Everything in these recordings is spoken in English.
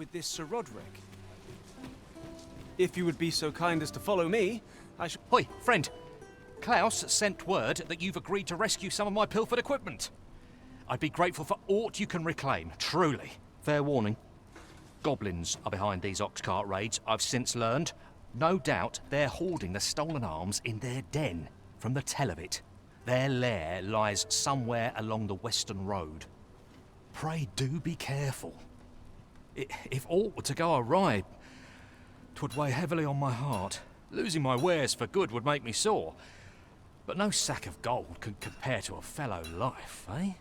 with this Sir Roderick. If you would be so kind as to follow me, I should... Hoi, friend. Klaus sent word that you've agreed to rescue some of my pilfered equipment. I'd be grateful for aught you can reclaim, truly. Fair warning. Goblins are behind these ox-cart raids, I've since learned. No doubt they're hoarding the stolen arms in their den, from the tell of it. Their lair lies somewhere along the Western Road. Pray do be careful. If aught were to go awry, 'twould weigh heavily on my heart. Losing my wares for good would make me sore. But no sack of gold can compare to a fellow life, eh?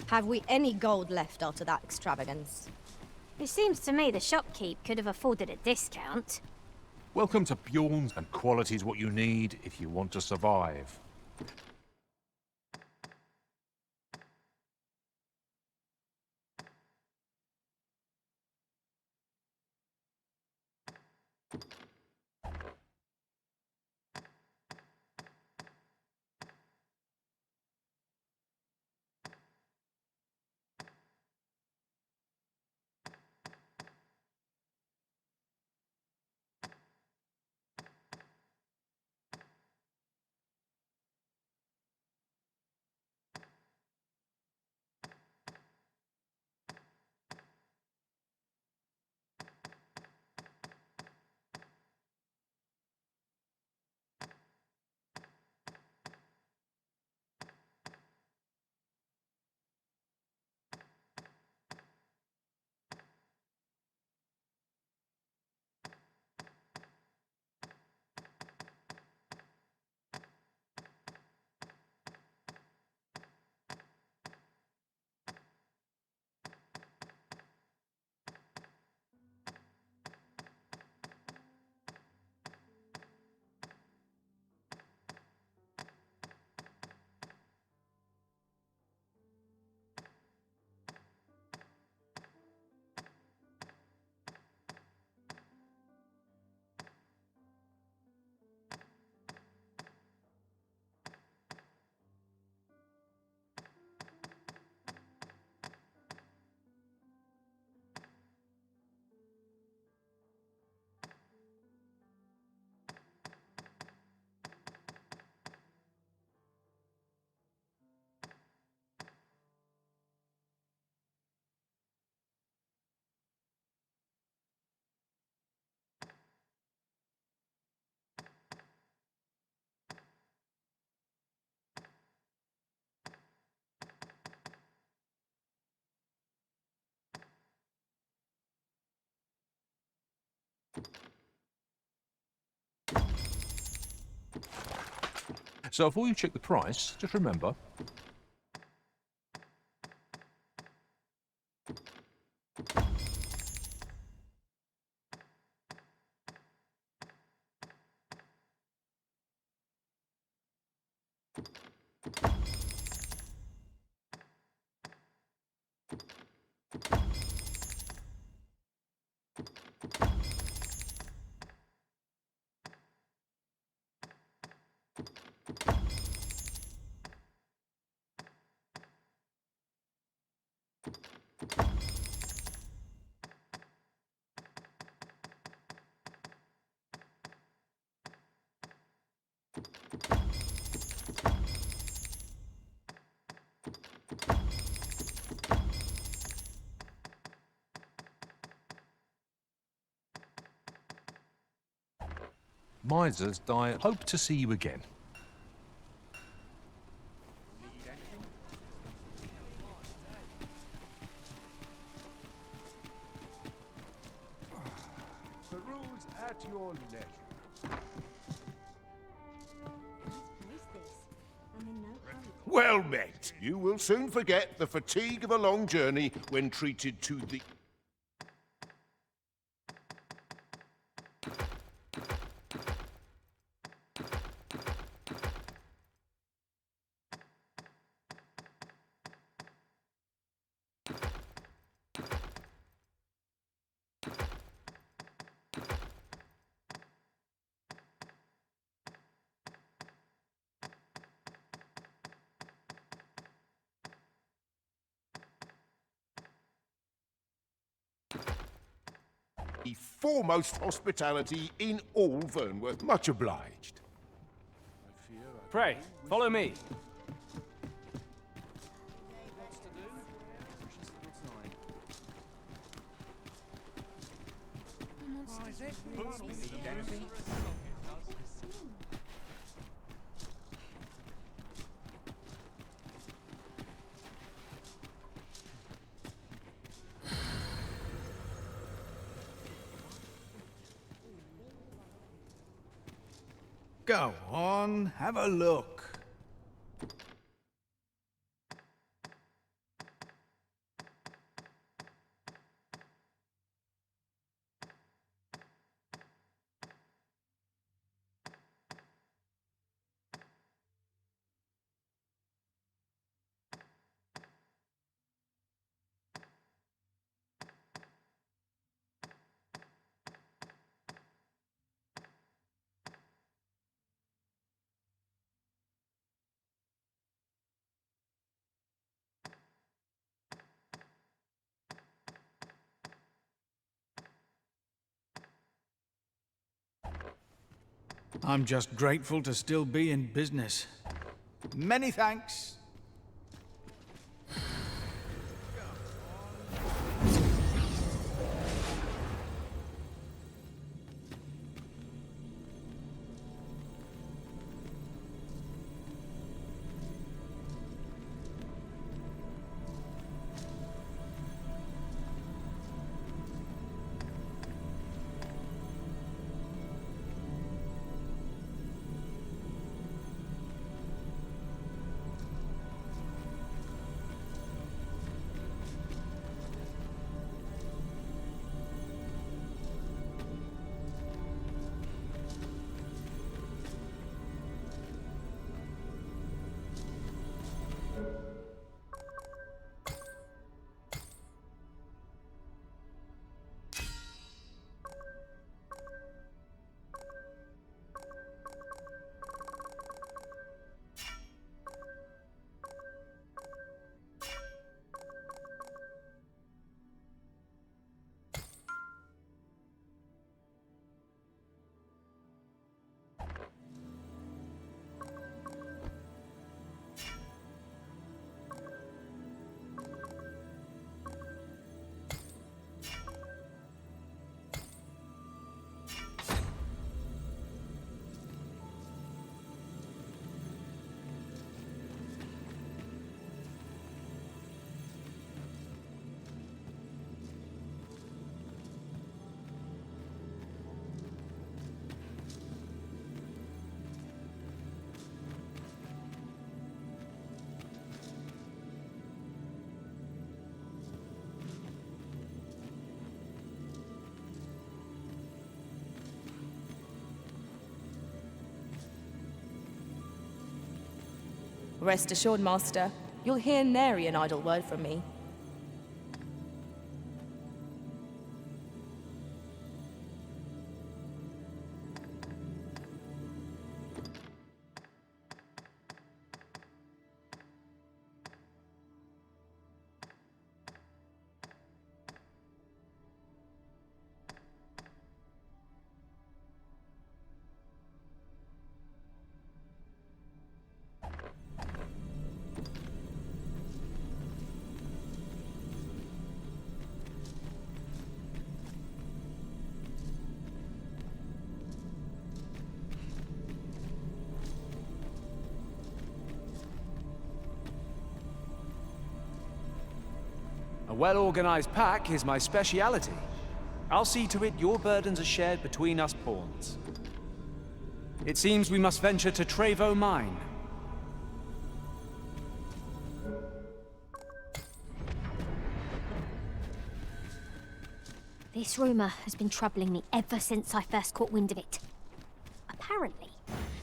Have we any gold left after that extravagance? It seems to me the shopkeep could have afforded a discount. Welcome to Bjorn's, and quality's what you need if you want to survive. So before you check the price, just remember... Misers die. Hope to see you again. The rules at your leisure. Well met. You will soon forget the fatigue of a long journey when treated to the... the foremost hospitality in all Vernworth. Much obliged. Pray, follow me. Go on, have a look. I'm just grateful to still be in business. Many thanks. Rest assured, Master, you'll hear nary an idle word from me. well-organized pack is my speciality. I'll see to it your burdens are shared between us pawns. It seems we must venture to Trevo Mine. This rumour has been troubling me ever since I first caught wind of it. Apparently,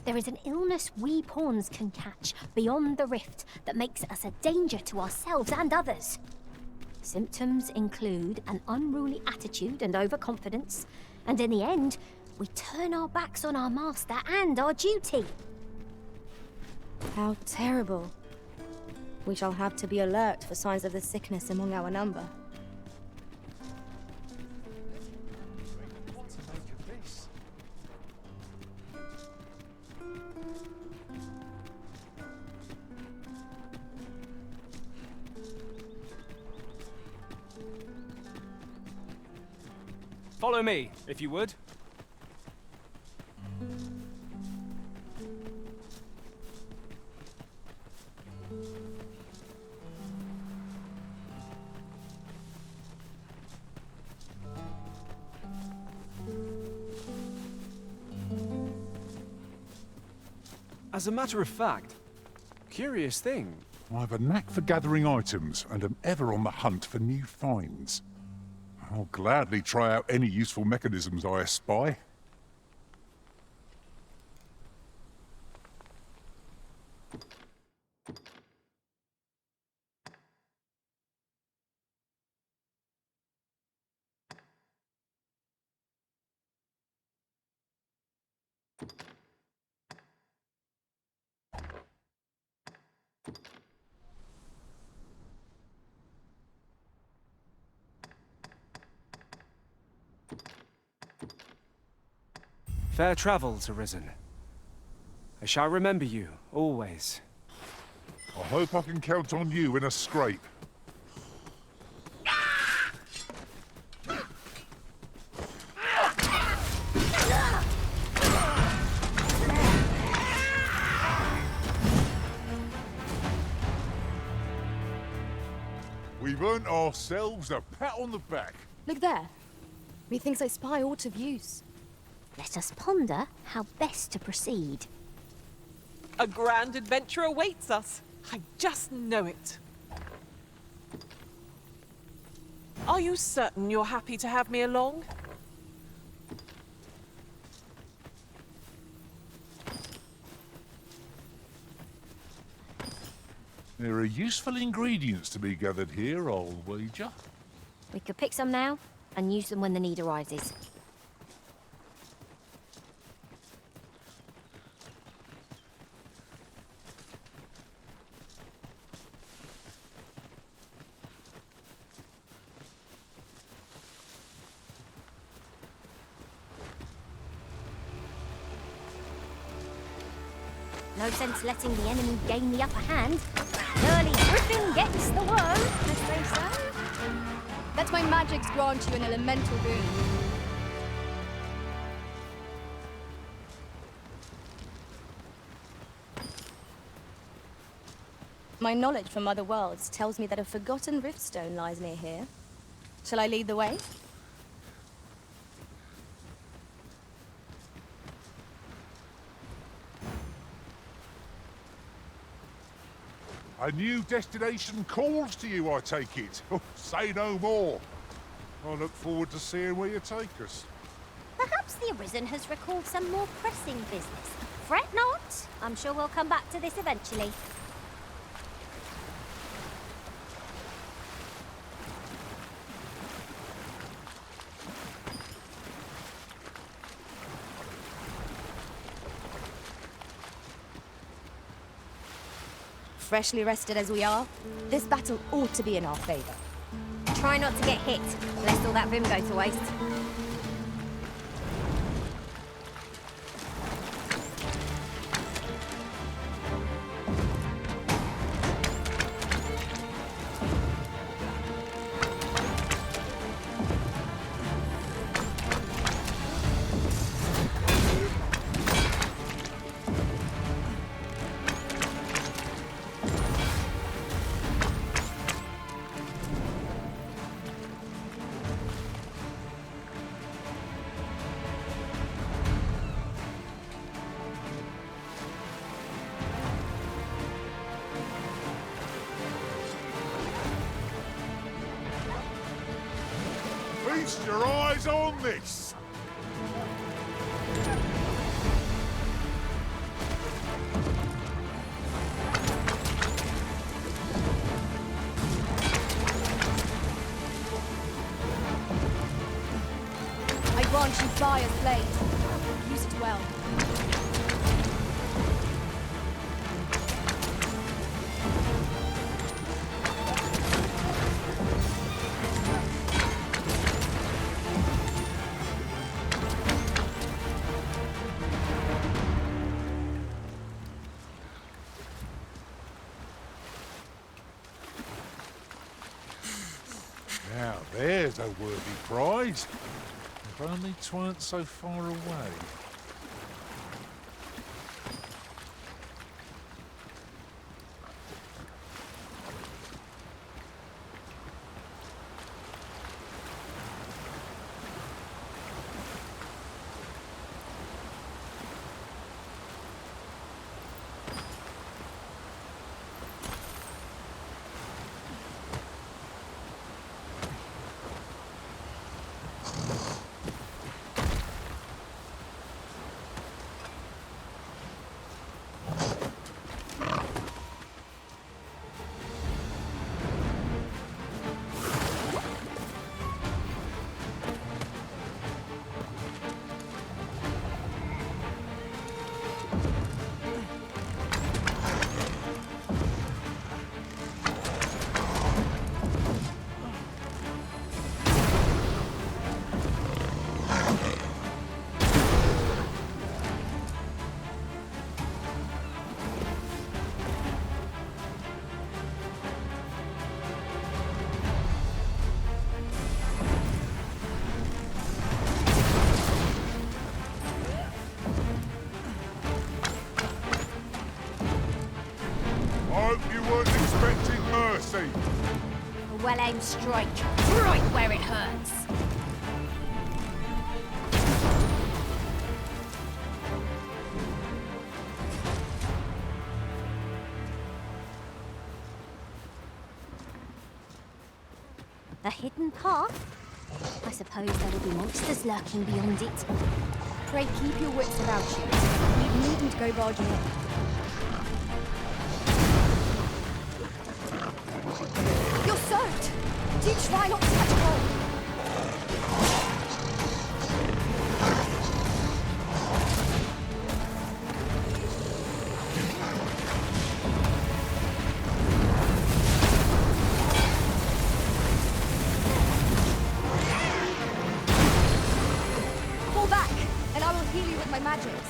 there is an illness we pawns can catch beyond the rift that makes us a danger to ourselves and others. Symptoms include an unruly attitude and overconfidence, and in the end, we turn our backs on our master and our duty. How terrible. We shall have to be alert for signs of the sickness among our number. Follow me, if you would. As a matter of fact, curious thing. I have a knack for gathering items and am ever on the hunt for new finds. I'll gladly try out any useful mechanisms I espy. Fair travels, Arisen. I shall remember you, always. I hope I can count on you in a scrape. We've earned ourselves a pat on the back. Look there. Methinks I spy aught of use. Let us ponder how best to proceed. A grand adventure awaits us. I just know it. Are you certain you're happy to have me along? There are useful ingredients to be gathered here, I'll wager. We could pick some now and use them when the need arises. No sense letting the enemy gain the upper hand. Early Griffin gets the worm, as they say. Let my magics grant you an elemental boon. My knowledge from other worlds tells me that a forgotten riftstone lies near here. Shall I lead the way? A new destination calls to you, I take it. Oh, say no more. I look forward to seeing where you take us. Perhaps the Arisen has recalled some more pressing business. Fret not. I'm sure we'll come back to this eventually. Freshly rested as we are, this battle ought to be in our favor. Try not to get hit, lest all that vim go to waste. Cast your eyes on this! I grant you fire's blade. Use it well. Now there's a worthy prize. If only 'tweren't so far away. I hope you weren't expecting mercy. A well-aimed strike, right where it hurts. A hidden path? I suppose there will be monsters lurking beyond it. Pray keep your wits about you. You needn't go barging in. You're soaked! Do try not to catch cold. Fall back, and I will heal you with my magics.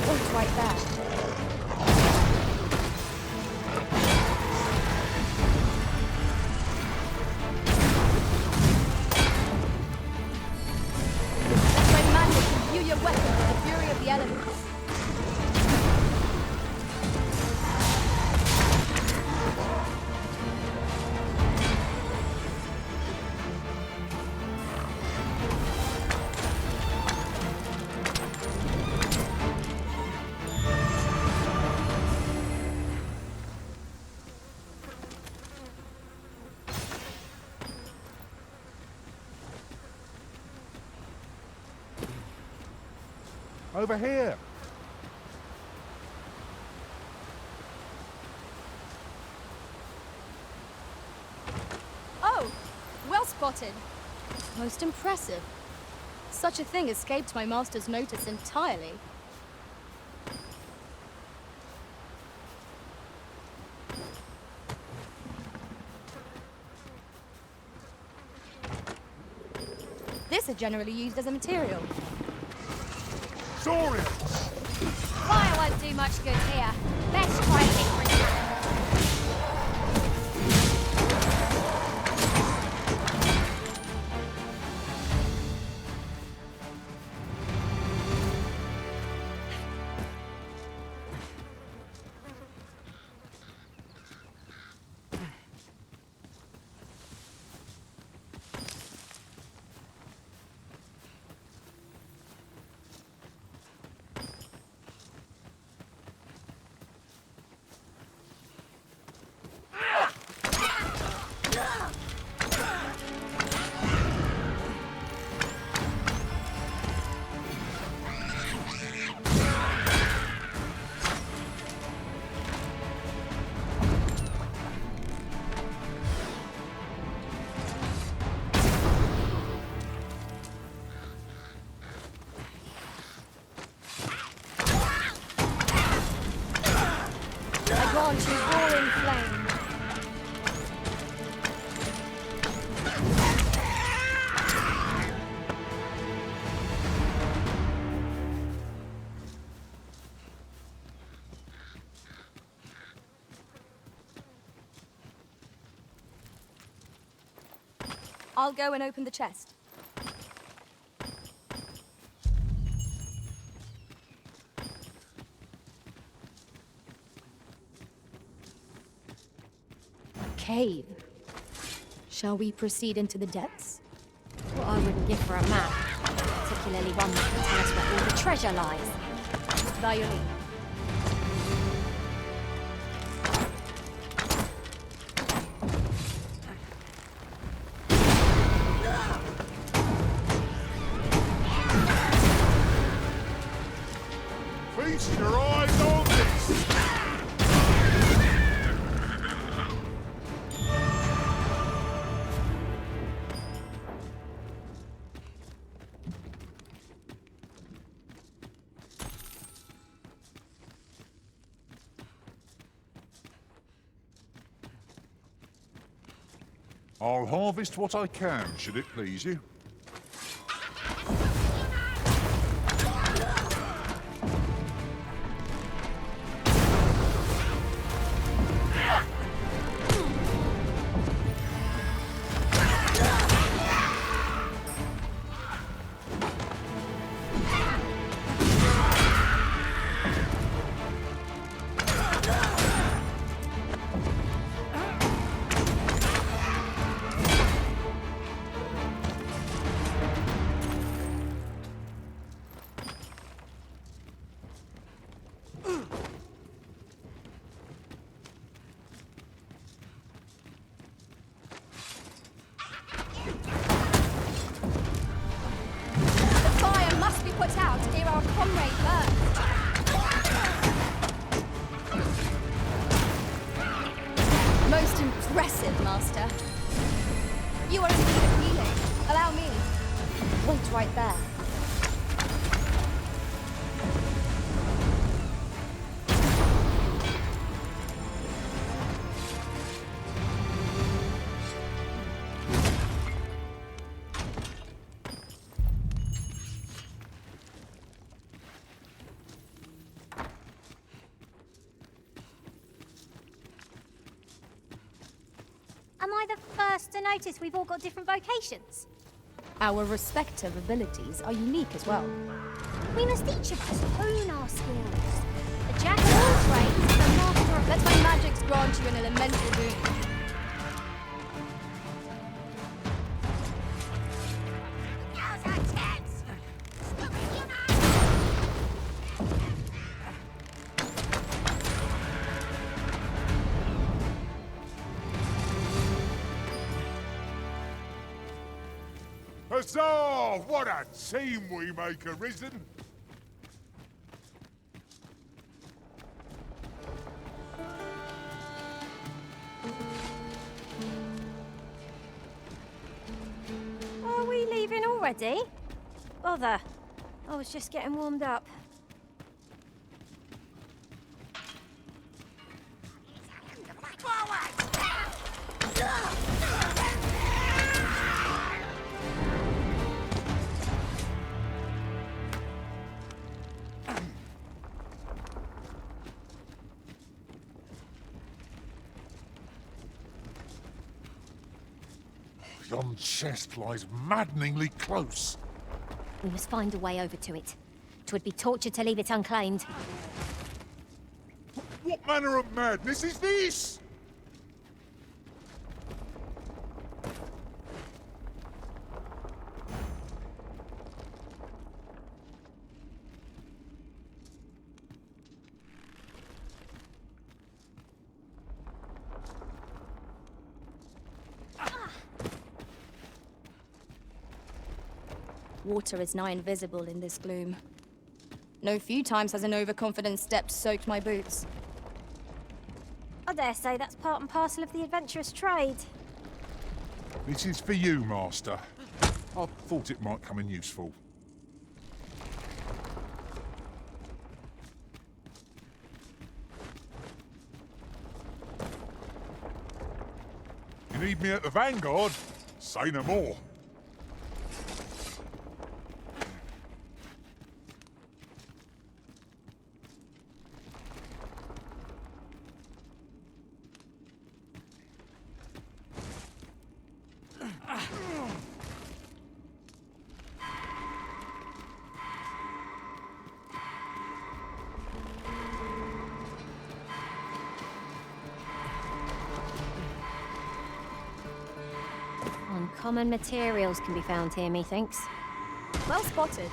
Point right there. My magic imbue your weapon with the fury of the elements. Over here. Oh, well spotted. Most impressive. Such a thing escaped my master's notice entirely. This is generally used as a material. Saw it! Fire won't do much good here. Best try a different tack. branch in roaring flame. I'll go and open the chest. A cave. Shall we proceed into the depths? What I wouldn't give for a map, particularly one that can tell us where all the treasure lies. By your leave. Feast your eyes on this! I'll harvest what I can, should it please you. Impressive, Master. You are indeed appealing. Allow me. Wait right there. Am I the first to notice we've all got different vocations? Our respective abilities are unique as well. We must each of us hone our skills. The jack of all trades, the master of... Let my magics grant you an elemental boon. Huzzah! What a team we make, Arisen! Are we leaving already? Bother. I was just getting warmed up. Yon chest lies maddeningly close. We must find a way over to it. 'Twould be torture to leave it unclaimed. What manner of madness is this? Water is nigh invisible in this gloom. No few times has an overconfident step soaked my boots. I dare say that's part and parcel of the adventurous trade. This is for you, Master. I thought it might come in useful. need me at the Vanguard, say no more. Uncommon materials can be found here, methinks. Well spotted.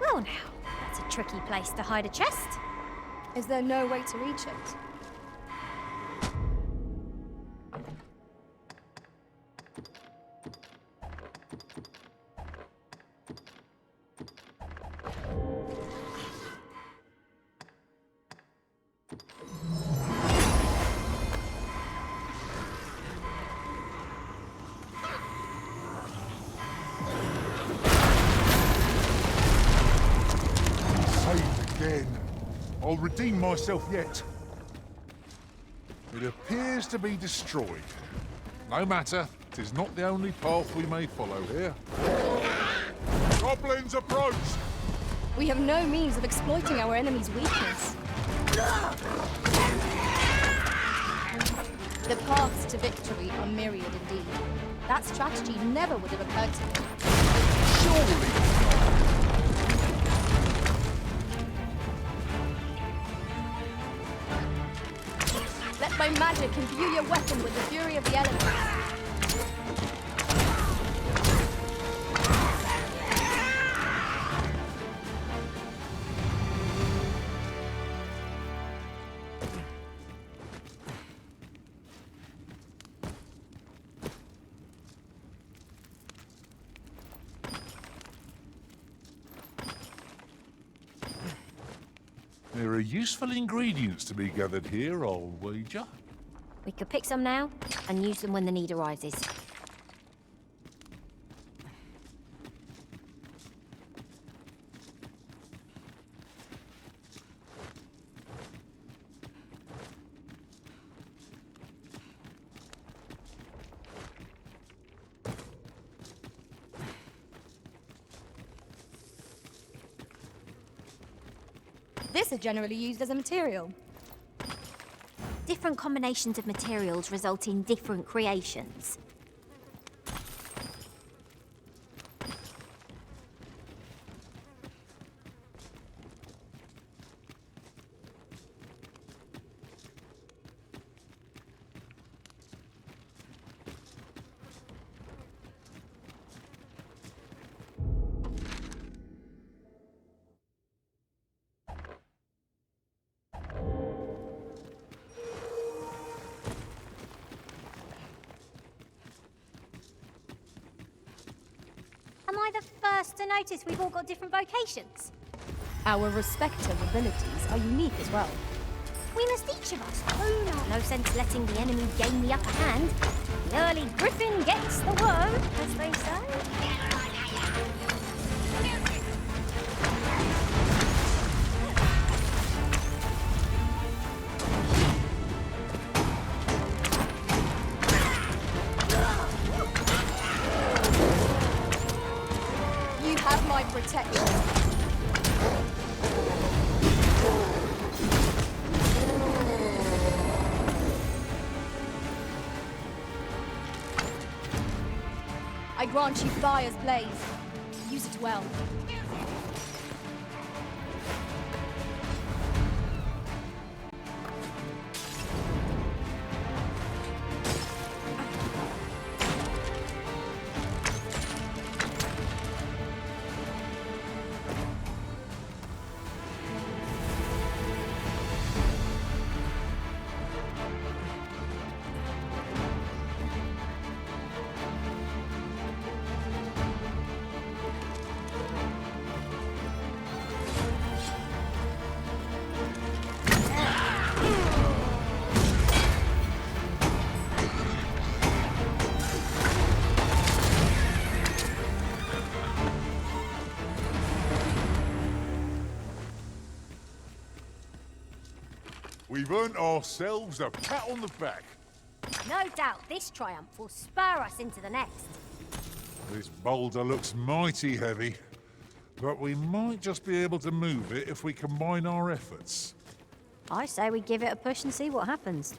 Well now, that's a tricky place to hide a chest. Is there no way to reach it? Again. I'll redeem myself yet. It appears to be destroyed. No matter, 'tis not the only path we may follow here. Goblins approach! We have no means of exploiting our enemy's weakness. The paths to victory are myriad indeed. That strategy never would have occurred to me. Surely! Let my magic imbue your weapon with the fury of the elements. There are useful ingredients to be gathered here, I'll wager. We could pick some now and use them when the need arises. This is generally used as a material. Different combinations of materials result in different creations. Am I the first to notice we've all got different vocations? Our respective abilities are unique as well. We must each of us hone our... No sense letting the enemy gain the upper hand. The early griffin gets the worm, as they say. You have my protection. I grant you fire's blaze. Use it well. We've earned ourselves a pat on the back. No doubt this triumph will spur us into the next. This boulder looks mighty heavy, but we might just be able to move it if we combine our efforts. I say we give it a push and see what happens.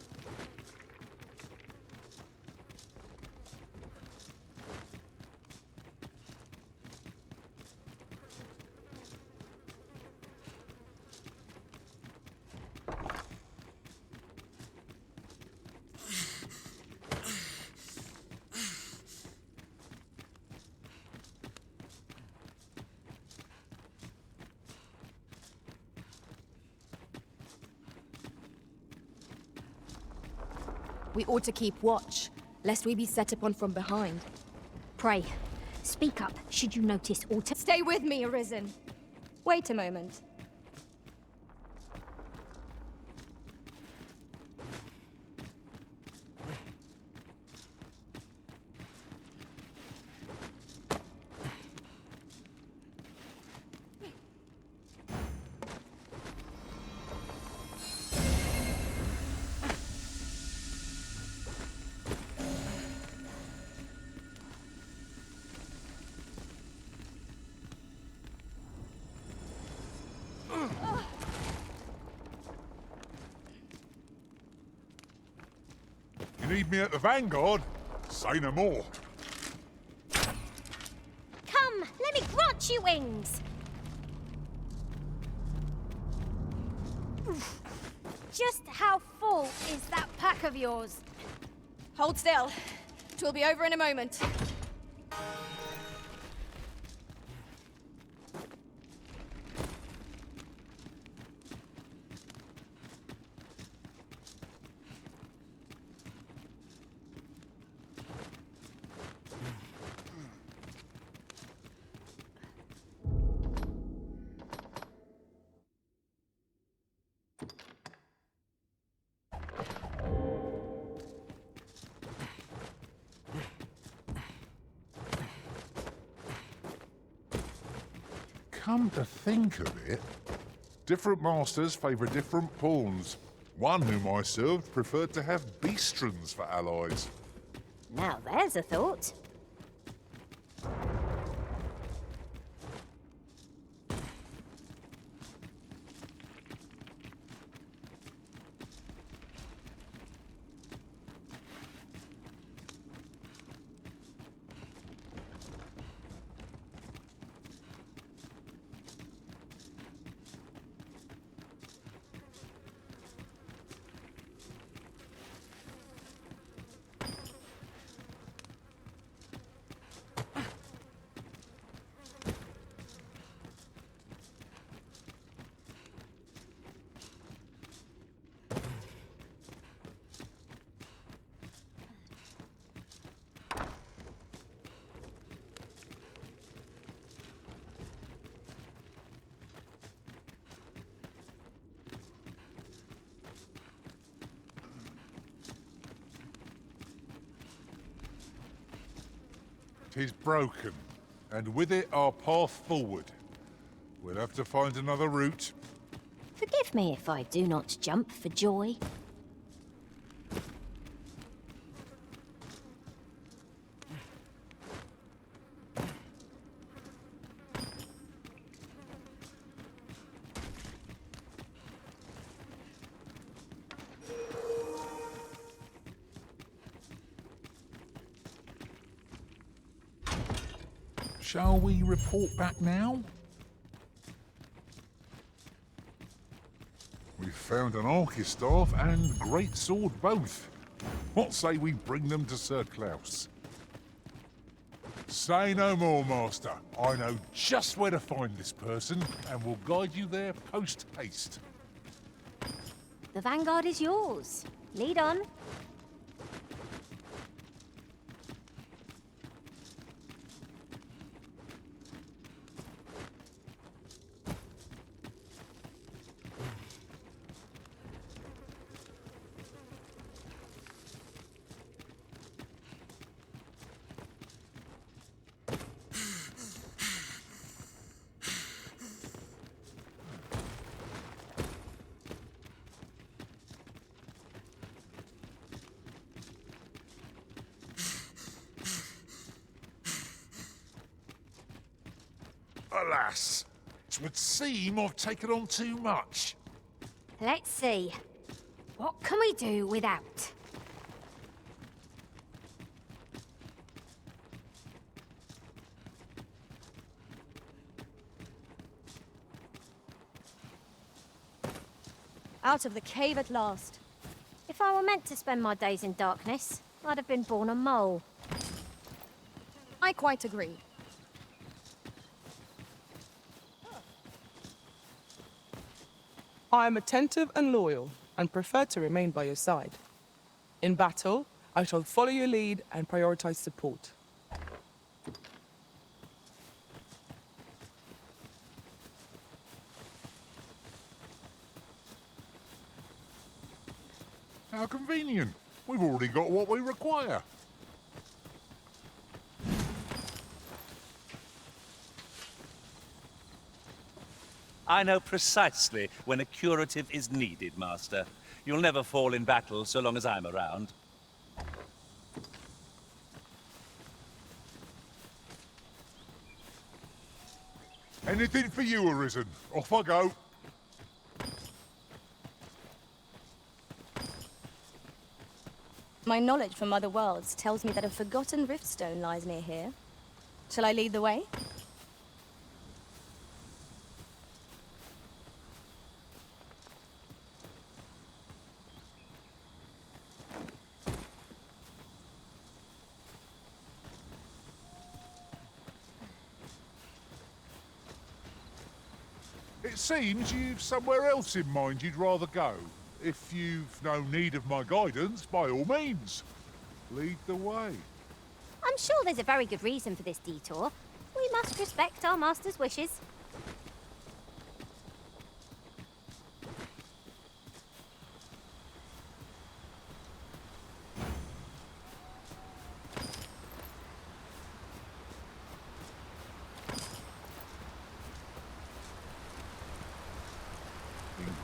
We ought to keep watch, lest we be set upon from behind. Pray, speak up should you notice autumn. Stay with me, Arisen. Wait a moment. You need me at the Vanguard? Say no more. Come, let me grant you wings! Just how full is that pack of yours? Hold still. Twill be over in a moment. Come to think of it, different masters favour different pawns. One whom I served preferred to have beastrons for allies. Now there's a thought. Tis broken, and with it our path forward. We'll have to find another route. Forgive me if I do not jump for joy. Shall we report back now? We've found an Archistaff and great sword both. What say we bring them to Sir Klaus? Say no more, Master. I know just where to find this person, and will guide you there post-haste. The Vanguard is yours. Lead on. Alas, it would seem I've taken on too much. Let's see. What can we do without? Out of the cave at last. If I were meant to spend my days in darkness, I'd have been born a mole. I quite agree. I am attentive and loyal, and prefer to remain by your side. In battle, I shall follow your lead and prioritize support. How convenient. We've already got what we require. I know precisely when a curative is needed, Master. You'll never fall in battle so long as I'm around. Anything for you, Arisen. Off I go. My knowledge from other worlds tells me that a forgotten riftstone lies near here. Shall I lead the way? It seems you've somewhere else in mind you'd rather go. If you've no need of my guidance, by all means, lead the way. I'm sure there's a very good reason for this detour. We must respect our master's wishes.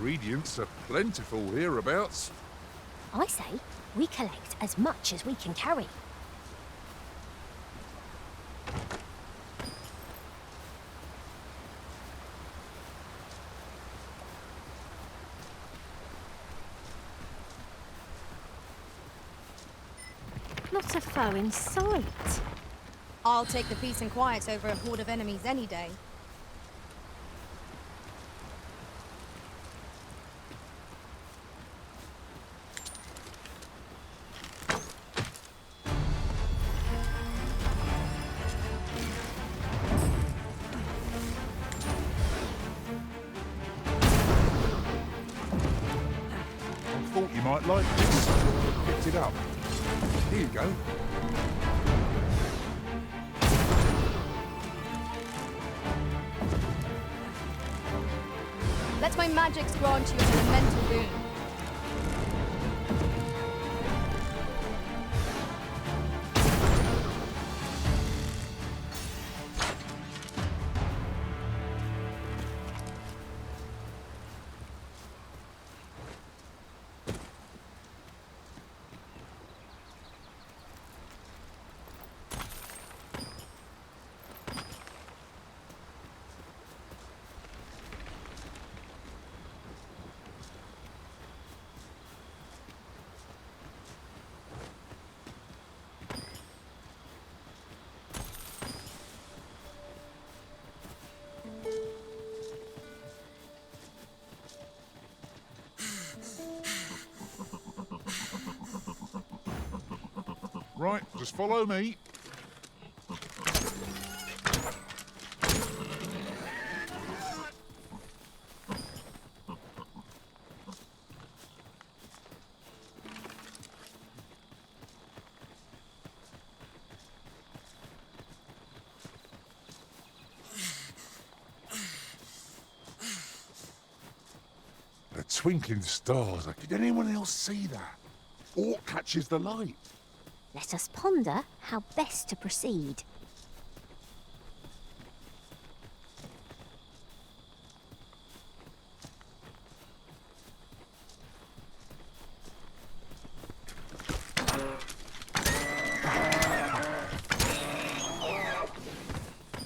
Ingredients are plentiful hereabouts. I say, we collect as much as we can carry. Not a foe in sight. I'll take the peace and quiet over a horde of enemies any day. I thought you might like this. Picked it up. Here you go. Let my magics grant you an elemental boon. Right, just follow me. The twinkling stars. Did anyone else see that? Orc catches the light. Let us ponder how best to proceed.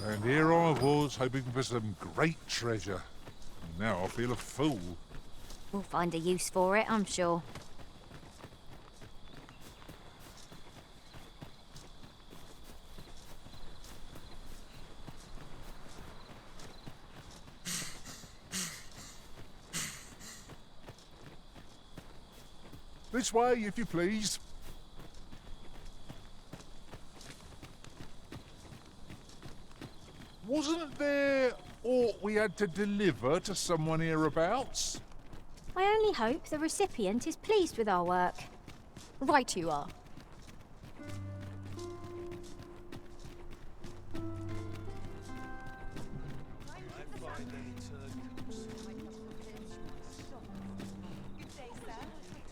And And here I was, hoping for some great treasure. And now I feel a fool. We'll find a use for it, I'm sure. This way, if you please. Wasn't there aught we had to deliver to someone hereabouts? I only hope the recipient is pleased with our work. Right you are.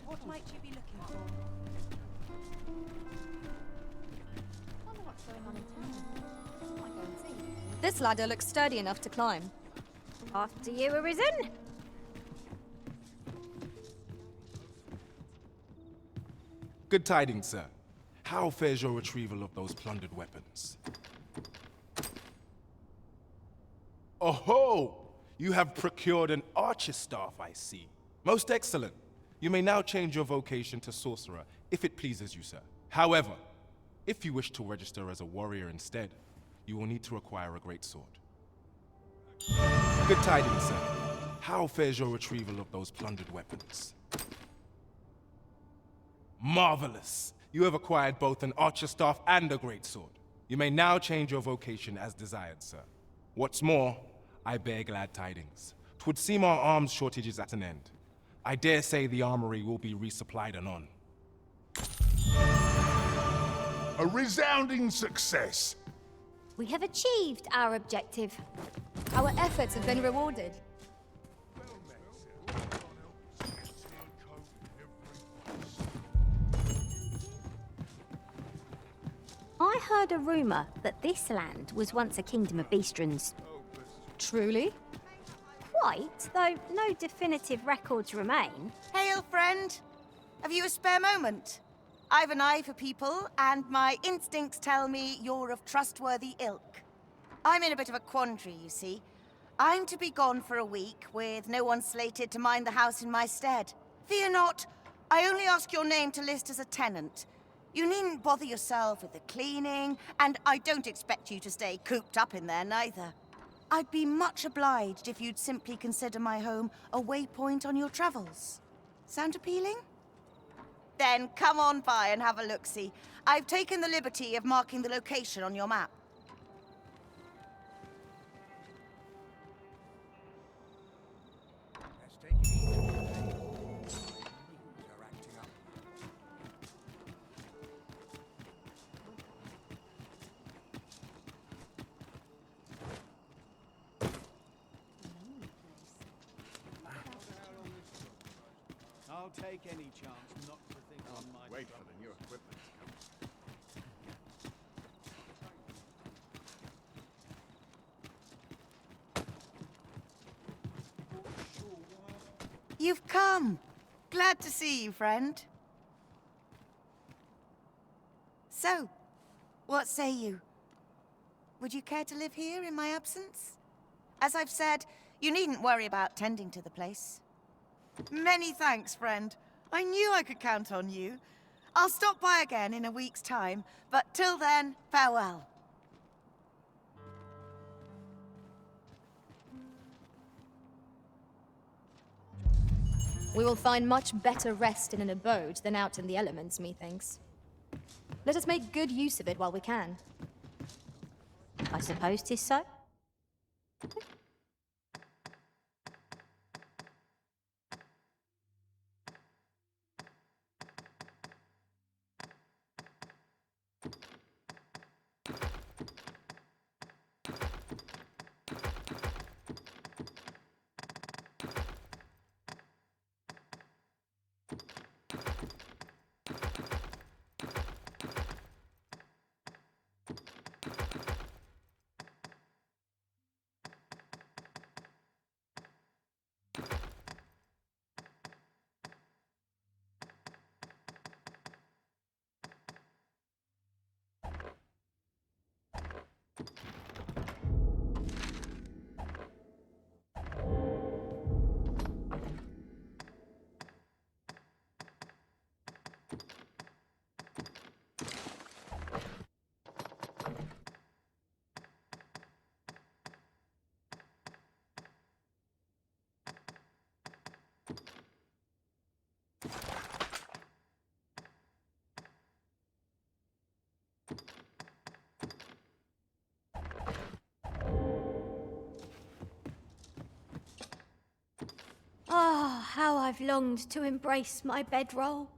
What might you be looking for? Wonder what's going on in town. Might go and see. This ladder looks sturdy enough to climb. After you, Arisen. Good tidings, sir. How fares your retrieval of those plundered weapons? Oh-ho! You have procured an archer staff, I see. Most excellent. You may now change your vocation to sorcerer, if it pleases you, sir. However, if you wish to register as a warrior instead, you will need to acquire a greatsword. Good tidings, sir. How fares your retrieval of those plundered weapons? Marvelous! You have acquired both an archer staff and a greatsword. You may now change your vocation as desired, sir. What's more, I bear glad tidings. 'Twould seem our arms shortage is at an end. I dare say the armory will be resupplied anon. A resounding success. We have achieved our objective. Our efforts have been rewarded. I heard a rumour that this land was once a kingdom of beastrons. Truly? Quite, though no definitive records remain. Hail, friend. Have you a spare moment? I've an eye for people, and my instincts tell me you're of trustworthy ilk. I'm in a bit of a quandary, you see. I'm to be gone for a week, with no one slated to mind the house in my stead. Fear not, I only ask your name to list as a tenant. You needn't bother yourself with the cleaning, and I don't expect you to stay cooped up in there neither. I'd be much obliged if you'd simply consider my home a waypoint on your travels. Sound appealing? Then come on by and have a look-see. I've taken the liberty of marking the location on your map. I'll take any chance not to think on my... Wait for the new equipment to come. You've come. Glad to see you, friend. So, what say you? Would you care to live here in my absence? As I've said, you needn't worry about tending to the place. Many thanks, friend. I knew I could count on you. I'll stop by again in a week's time, but till then, farewell. We will find much better rest in an abode than out in the elements, methinks. Let us make good use of it while we can. I suppose 'tis so. how I've longed to embrace my bedroll.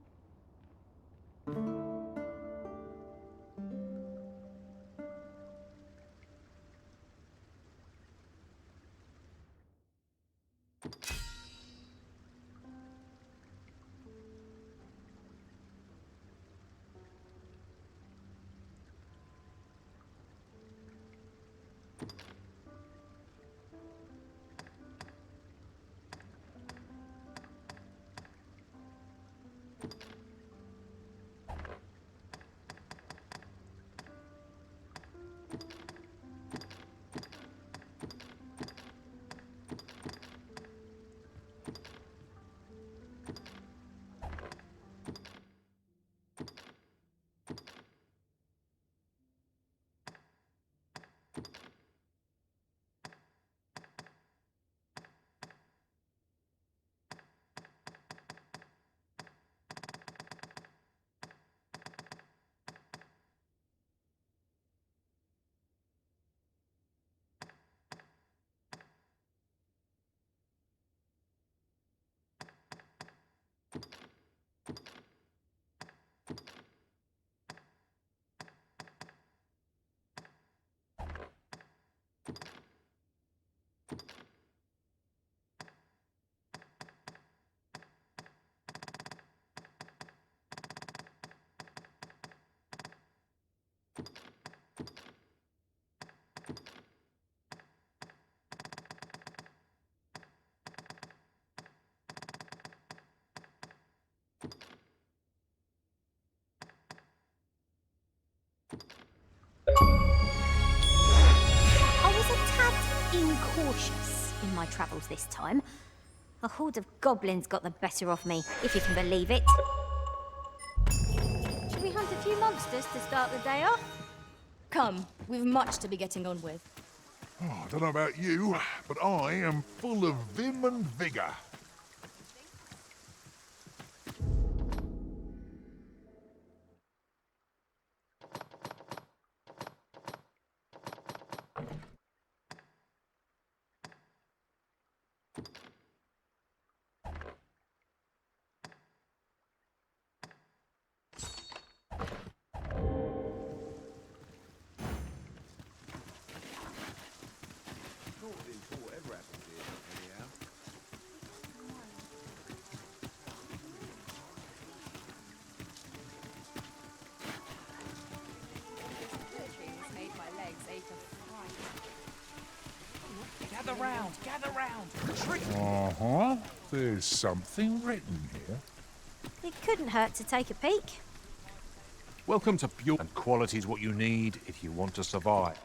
I was a tad incautious in my travels this time. A horde of goblins got the better of me, if you can believe it. Should we hunt a few monsters to start the day off? Come, we've much to be getting on with. Oh, I don't know about you, but I am full of vim and vigour. Gather round, gather round. Uh-huh. There's something written here. It couldn't hurt to take a peek. Welcome to Pure, and quality is what you need if you want to survive.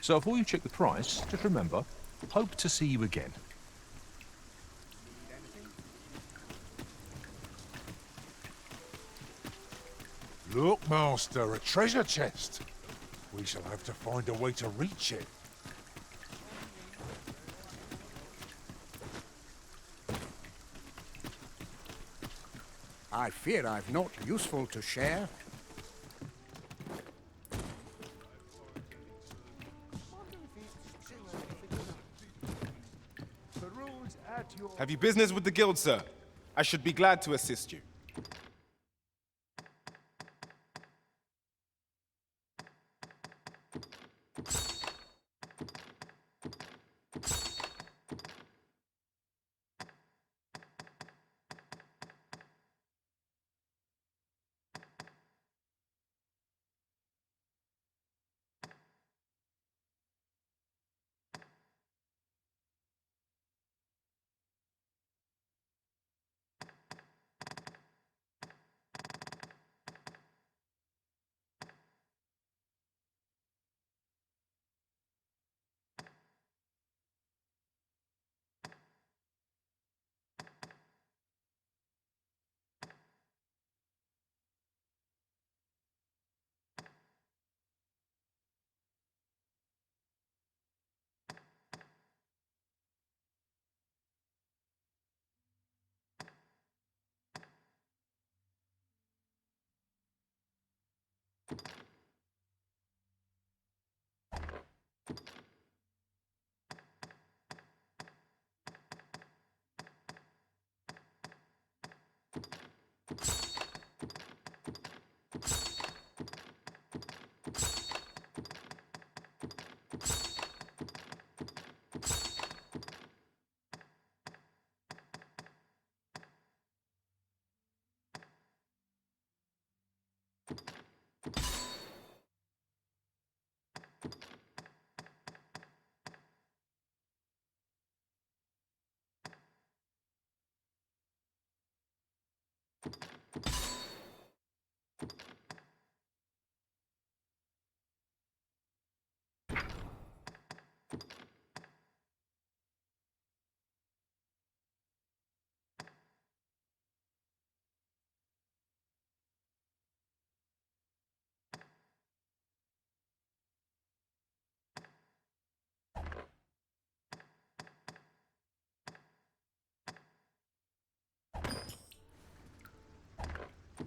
So before you check the price, just remember, hope to see you again. Look, Master, a treasure chest. We shall have to find a way to reach it. I fear I've naught useful to share. Have you business with the guild, sir? I should be glad to assist you.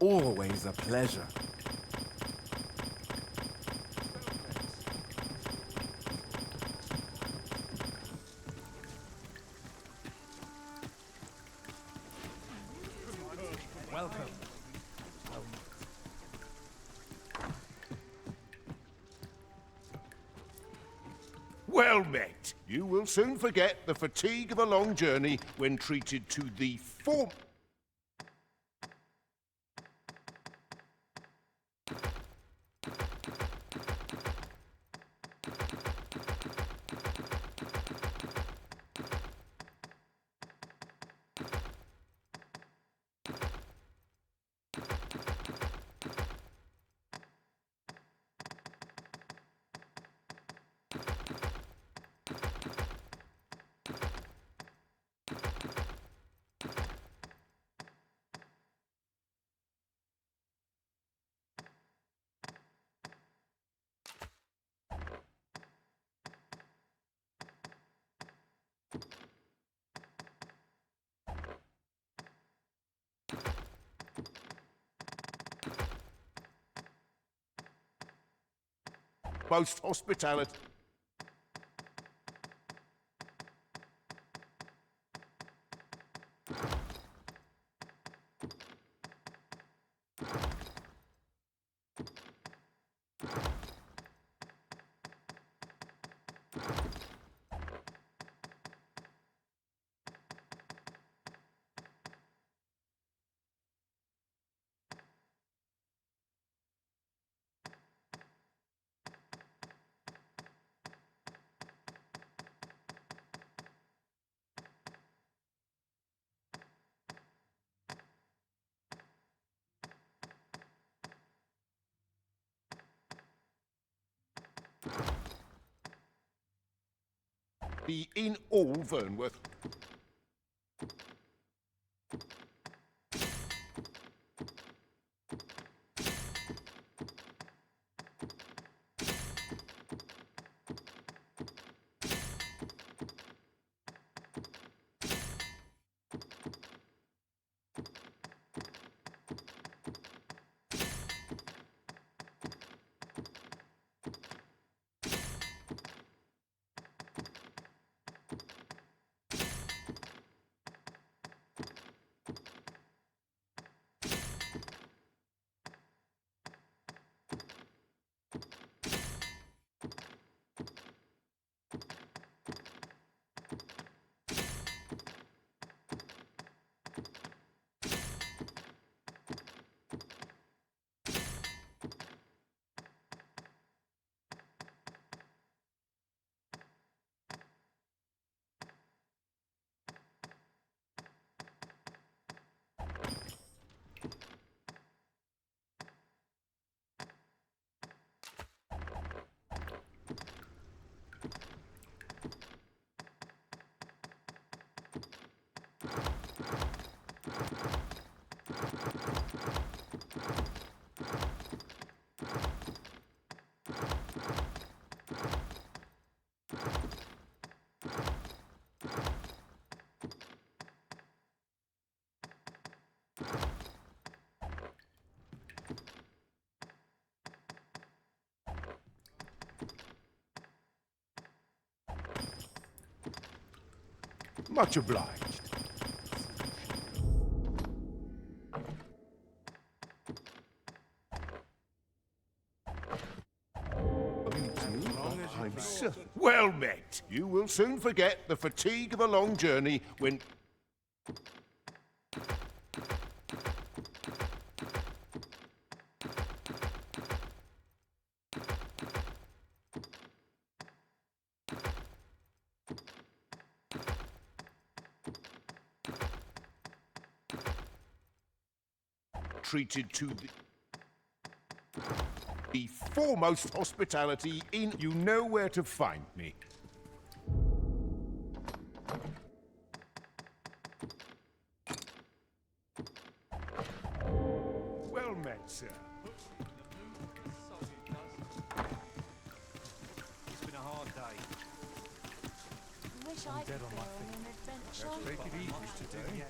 Always a pleasure. Welcome. Well met. You will soon forget the fatigue of a long journey when treated to the form... Most hospitality. The in all Vernworth. Much obliged. I'm certain. Well met. You will soon forget the fatigue of a long journey when... treated to the foremost hospitality in... You know where to find me. Well met, sir. It's been a hard day. Wish I could go on an adventure. Let's take it easy today.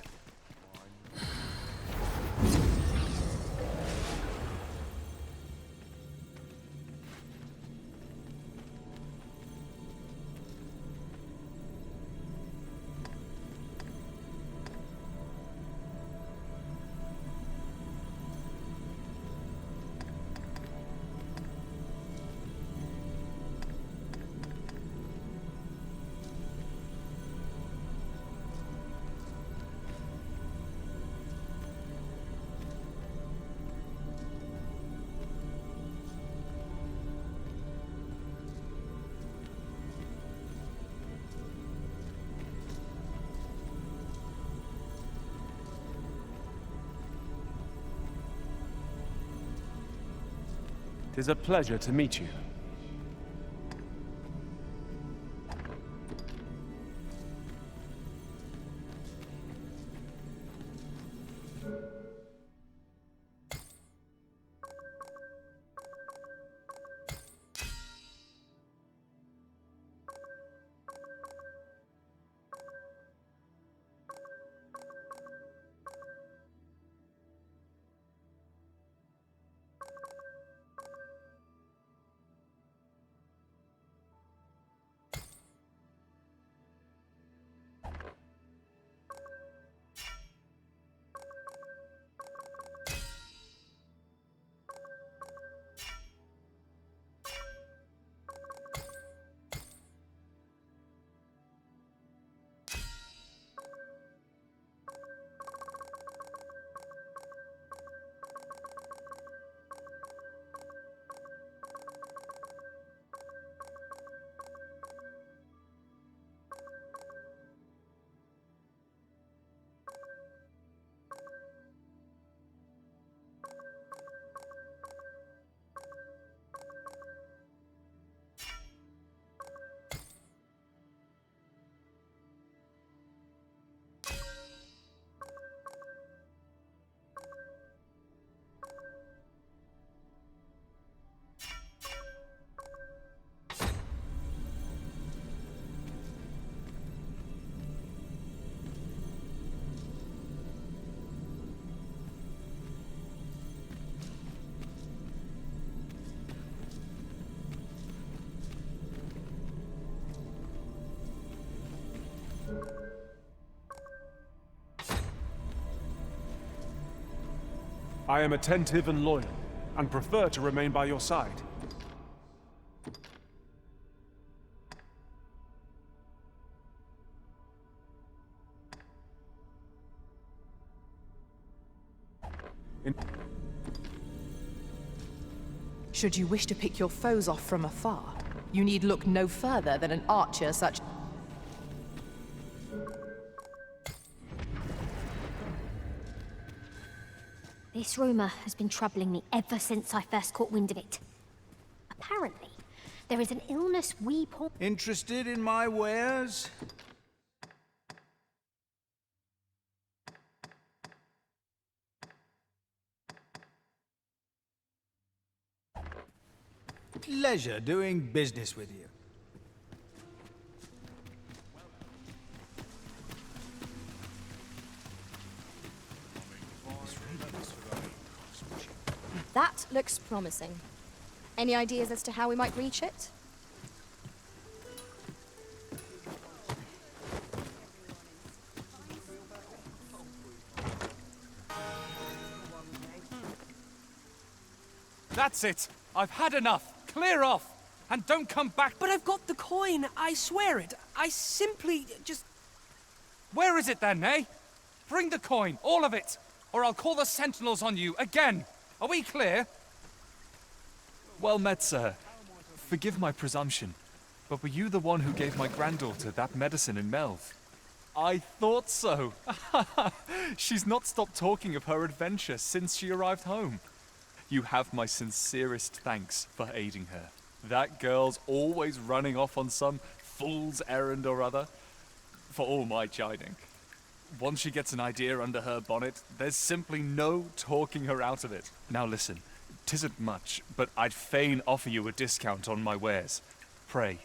Tis a pleasure to meet you. I am attentive and loyal, and prefer to remain by your side. Should you wish to pick your foes off from afar, you need look no further than an archer such... This rumour has been troubling me ever since I first caught wind of it. Apparently, there is an illness we poor... Interested in my wares? Pleasure doing business with you. That looks promising. Any ideas as to how we might reach it? That's it! I've had enough! Clear off! And don't come back! But I've got the coin, I swear it. I simply just... Where is it then, eh? Bring the coin, all of it! Or I'll call the sentinels on you, again! Are we clear? Well met, sir. Forgive my presumption, but were you the one who gave my granddaughter that medicine in Melv? I thought so! She's not stopped talking of her adventure since she arrived home. You have my sincerest thanks for aiding her. That girl's always running off on some fool's errand or other, for all my chiding. Once she gets an idea under her bonnet, there's simply no talking her out of it. Now listen, 'tisn't much, but I'd fain offer you a discount on my wares. Pray,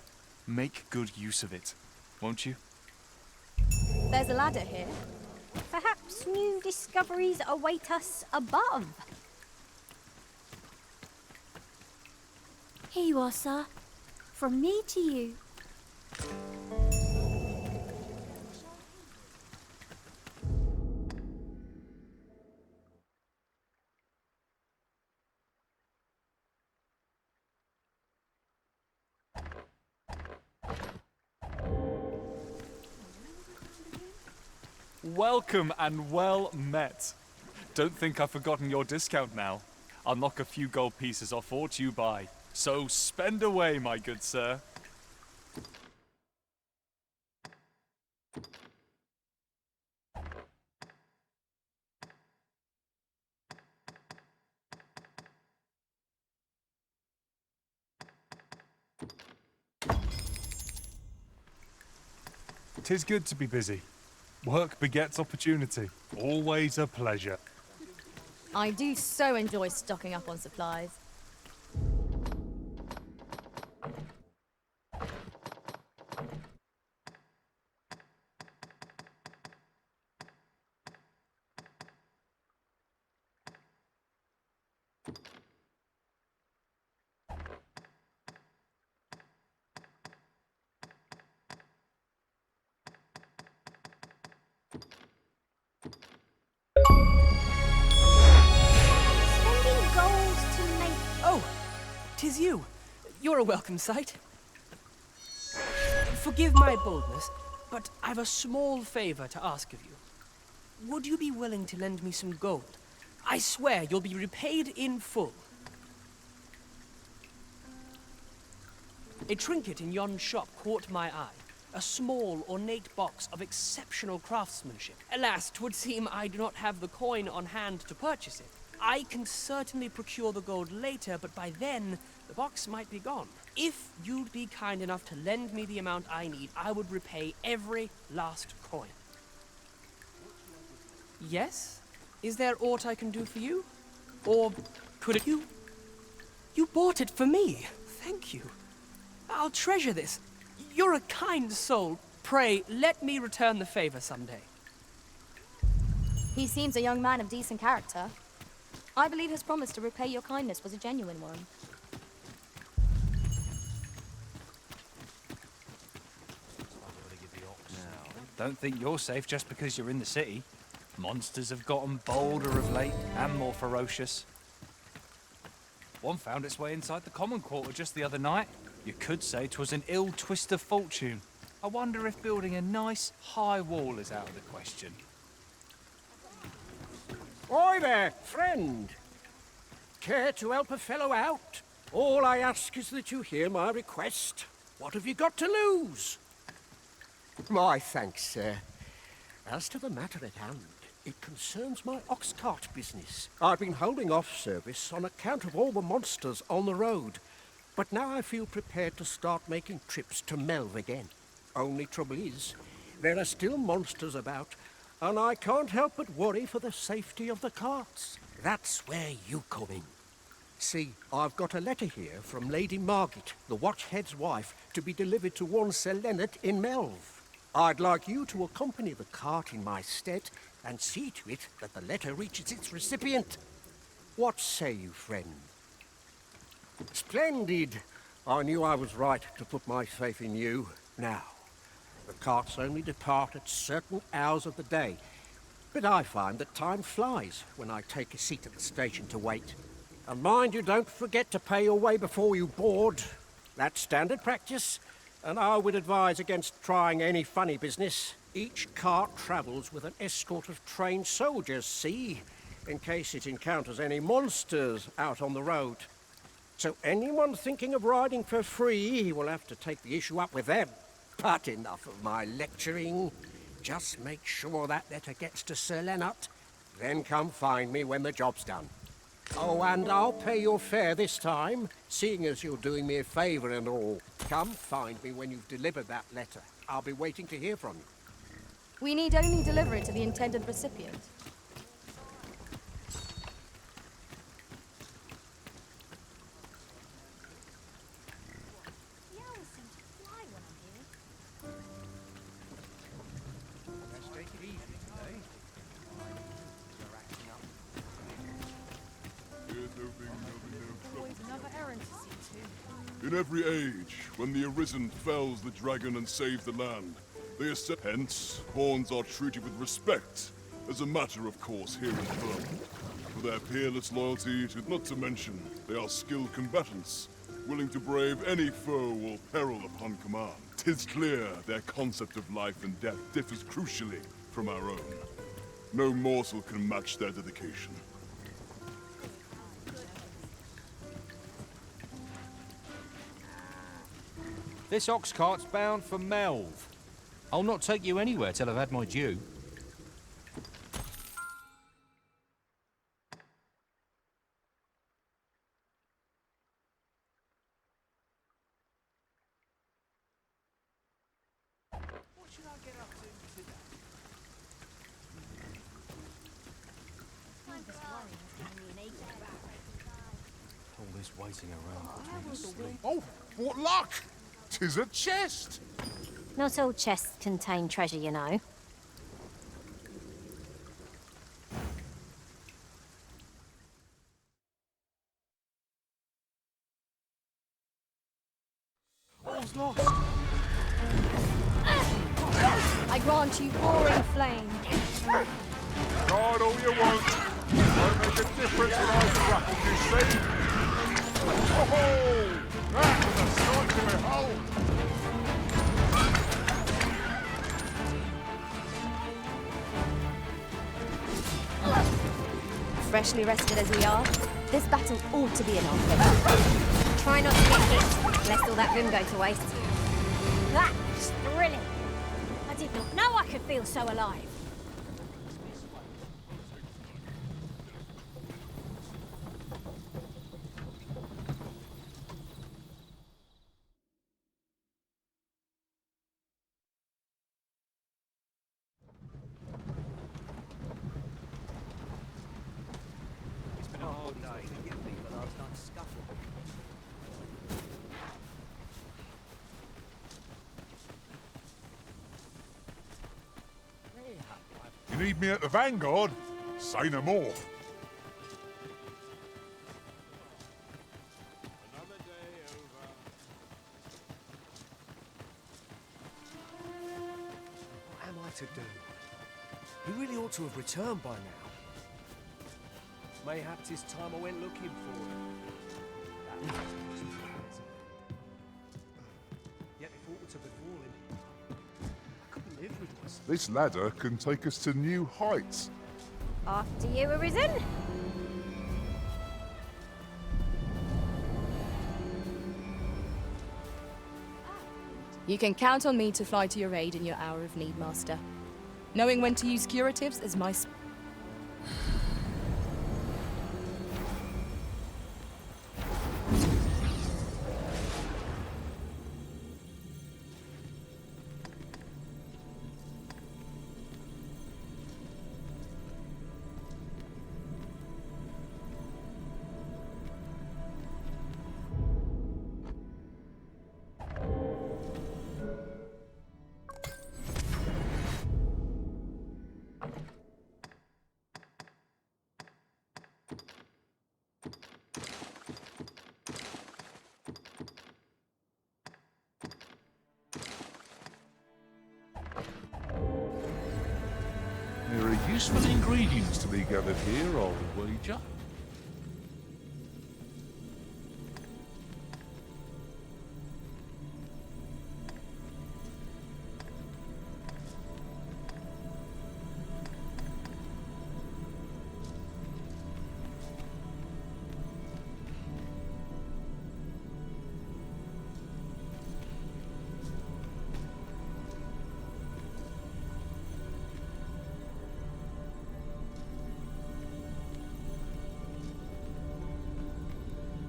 make good use of it, won't you? There's a ladder here. Perhaps new discoveries await us above. Here you are, sir. From me to you. Welcome and well met. Don't think I've forgotten your discount now. I'll knock a few gold pieces off aught you buy. So spend away, my good sir. 'Tis good to be busy. Work begets opportunity. Always a pleasure. I do so enjoy stocking up on supplies. Tis you. You're a welcome sight. Forgive my boldness, but I've a small favor to ask of you. Would you be willing to lend me some gold? I swear you'll be repaid in full. A trinket in yon shop caught my eye. A small, ornate box of exceptional craftsmanship. Alas, 'twould seem I do not have the coin on hand to purchase it. I can certainly procure the gold later, but by then, the box might be gone. If you'd be kind enough to lend me the amount I need, I would repay every last coin. Yes? Is there aught I can do for you? Or could it... You bought it for me. Thank you. I'll treasure this. You're a kind soul. Pray, let me return the favor someday. He seems a young man of decent character. I believe his promise to repay your kindness was a genuine one. Don't think you're safe just because you're in the city. Monsters have gotten bolder of late and more ferocious. One found its way inside the common quarter just the other night. You could say 'twas an ill twist of fortune. I wonder if building a nice high wall is out of the question. Oi there, friend. Care to help a fellow out? All I ask is that you hear my request. What have you got to lose? My thanks, sir. As to the matter at hand, it concerns my ox cart business. I've been holding off service on account of all the monsters on the road, but now I feel prepared to start making trips to Melv again. Only trouble is, there are still monsters about, and I can't help but worry for the safety of the carts. That's where you come in. See, I've got a letter here from Lady Margit, the Watchhead's wife, to be delivered to one Sir Leonard in Melv. I'd like you to accompany the cart in my stead and see to it that the letter reaches its recipient. What say you, friend? Splendid. I knew I was right to put my faith in you. Now, the carts only depart at certain hours of the day, but I find that time flies when I take a seat at the station to wait. And mind you, don't forget to pay your way before you board. That's standard practice, and I would advise against trying any funny business. Each cart travels with an escort of trained soldiers, see? In case it encounters any monsters out on the road. So anyone thinking of riding for free will have to take the issue up with them. But enough of my lecturing. Just make sure that letter gets to Sir Leonard, then come find me when the job's done. Oh, and I'll pay your fare this time, seeing as you're doing me a favour and all. Come find me when you've delivered that letter. I'll be waiting to hear from you. We need only deliver it to the intended recipient. In every age, when the Arisen fells the dragon and saves the land, they accept. Hence, pawns are treated with respect, as a matter of course here in Firm. For their peerless loyalty to, not to mention, they are skilled combatants, willing to brave any foe or peril upon command. 'Tis clear their concept of life and death differs crucially from our own. No morsel can match their dedication. This ox cart's bound for Melv. I'll not take you anywhere till I've had my due. What should I get up to today? All this waiting around puts me to sleep. Oh, what luck! 'Tis a chest! Not all chests contain treasure, you know. All's lost. I grant you roaring flame. Guard all you want. Won't make a difference when I grapple, you see. Oh, that was a sight to behold. Freshly rested as we are, this battle ought to be an offer. Try not to get hit, lest all that vim go to waste. That was thrilling. I did not know I could feel so alive. You need me at the Vanguard? Say no more. What am I to do? He really ought to have returned by now. Mayhaps it's time I went looking for him. Yet if aught were to befall him, I couldn't live with myself. This ladder can take us to new heights. After you, Arisen. You can count on me to fly to your aid in your hour of need, Master. Knowing when to use curatives is my... useful ingredients to be gathered here, I'll wager.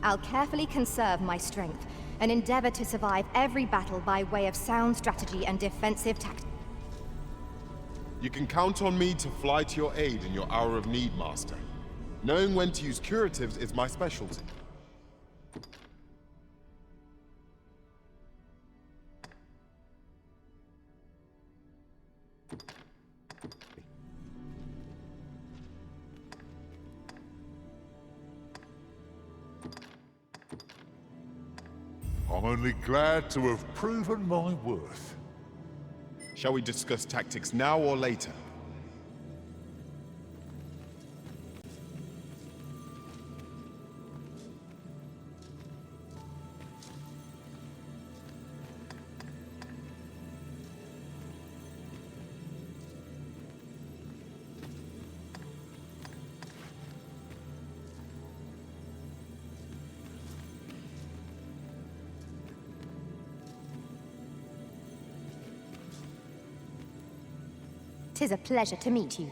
I'll carefully conserve my strength and endeavor to survive every battle by way of sound strategy and defensive tactics. You can count on me to fly to your aid in your hour of need, Master. Knowing when to use curatives is my specialty. I'm only glad to have proven my worth. Shall we discuss tactics now or later? Tis a pleasure to meet you.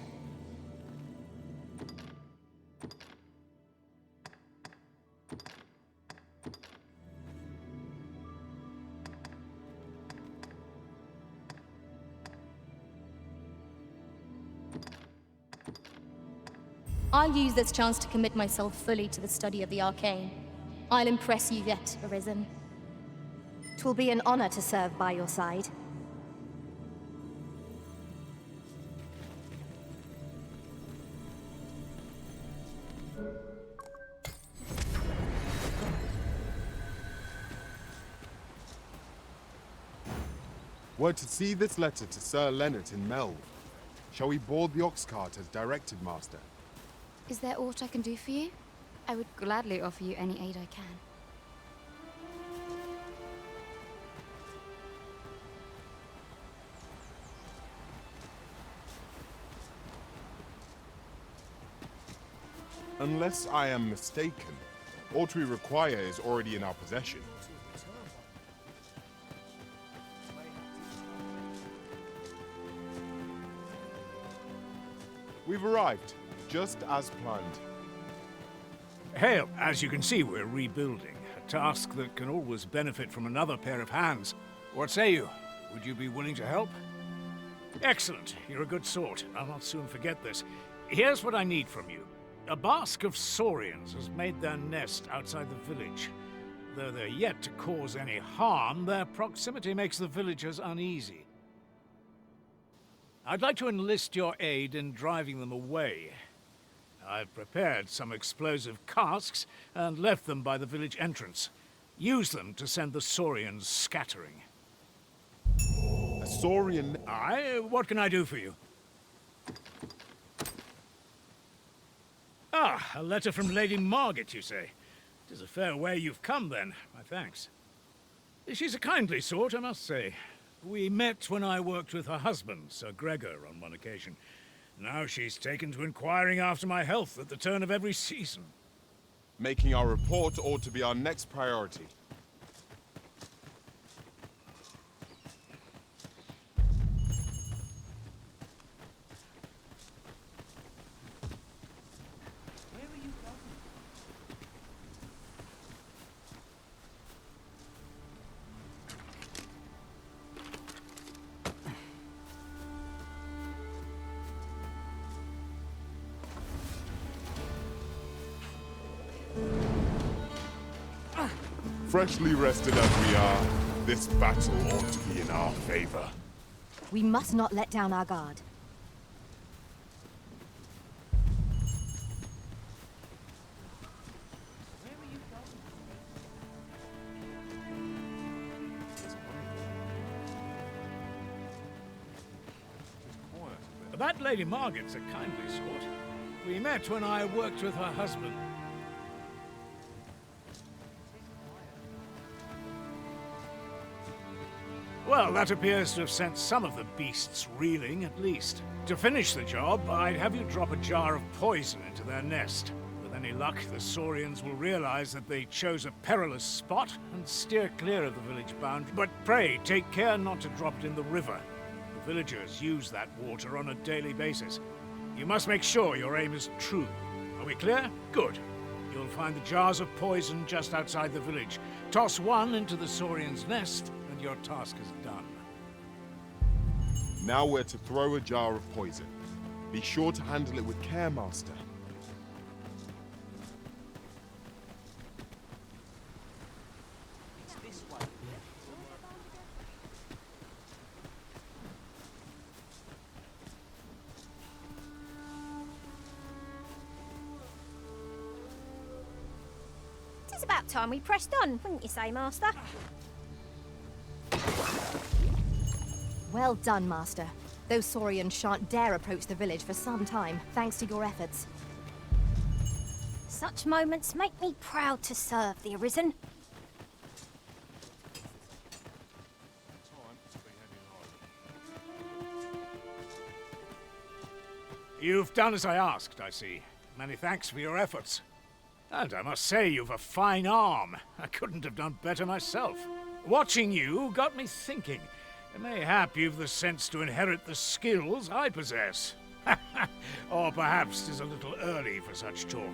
I'll use this chance to commit myself fully to the study of the arcane. I'll impress you yet, Arisen. 'Twill be an honor to serve by your side. We're to see this letter to Sir Leonard in Melve. Shall we board the ox cart as directed, Master? Is there aught I can do for you? I would gladly offer you any aid I can. Unless I am mistaken, what we require is already in our possession. We've arrived, just as planned. Hail, as you can see, we're rebuilding. A task that can always benefit from another pair of hands. What say you? Would you be willing to help? Excellent. You're a good sort. I'll not soon forget this. Here's what I need from you. A bask of saurians has made their nest outside the village. Though they're yet to cause any harm, their proximity makes the villagers uneasy. I'd like to enlist your aid in driving them away. I've prepared some explosive casks and left them by the village entrance. Use them to send the saurians scattering. A saurian? Aye, what can I do for you? Ah, a letter from Lady Margaret, you say? It is a fair way you've come, then. My thanks. She's a kindly sort, I must say. We met when I worked with her husband, Sir Gregor, on one occasion. Now she's taken to inquiring after my health at the turn of every season. Making our report ought to be our next priority. Freshly rested as we are, this battle ought to be in our favor. We must not let down our guard. That Lady Margaret's a kindly sort. We met when I worked with her husband. Well, that appears to have sent some of the beasts reeling, at least. To finish the job, I'd have you drop a jar of poison into their nest. With any luck, the Saurians will realize that they chose a perilous spot and steer clear of the village boundary. But pray, take care not to drop it in the river. The villagers use that water on a daily basis. You must make sure your aim is true. Are we clear? Good. You'll find the jars of poison just outside the village. Toss one into the Saurian's nest, and your task is done. Now we're to throw a jar of poison. Be sure to handle it with care, Master. It's about time we pressed on, wouldn't you say, Master? Well done, Master. Those Saurians shan't dare approach the village for some time, thanks to your efforts. Such moments make me proud to serve the Arisen. You've done as I asked, I see. Many thanks for your efforts. And I must say, you've a fine arm. I couldn't have done better myself. Watching you got me thinking. Mayhap you've the sense to inherit the skills I possess. Or perhaps 'tis a little early for such talk.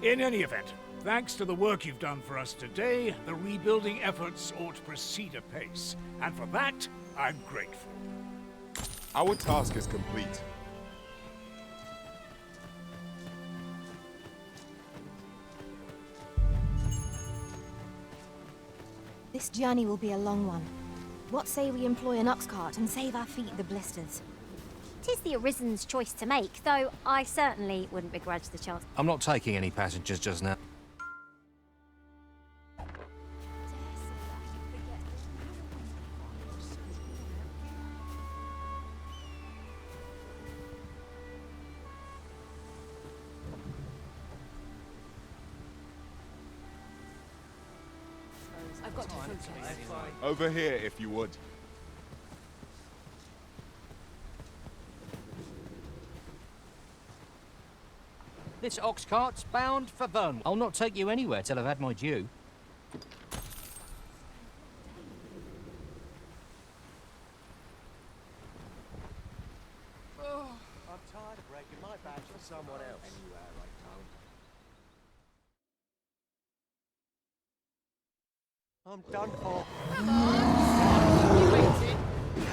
In any event, thanks to the work you've done for us today, the rebuilding efforts ought to proceed apace. And for that, I'm grateful. Our task is complete. This journey will be a long one. What say we employ an ox cart and save our feet the blisters? 'Tis the Arisen's choice to make, though I certainly wouldn't begrudge the chance. I'm not taking any passengers just now. I've got to focus. Over here, if you would. This ox cart's bound for Vern. I'll not take you anywhere till I've had my due. I'm tired of breaking my badge for someone else. Anywhere I go. I'm done for. Come on!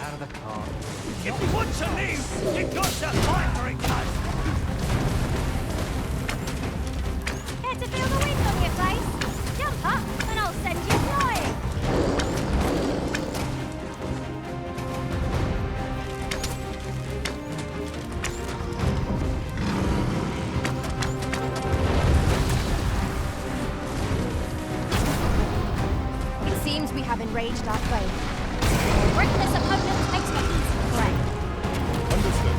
Out of the car. If you want to leave, you've got to fight for it, guys. Care to feel the wind on your face? Jump up and I'll send you flying. It seems we have enraged our foe. Reckless opponent makes for easy prey. Understood.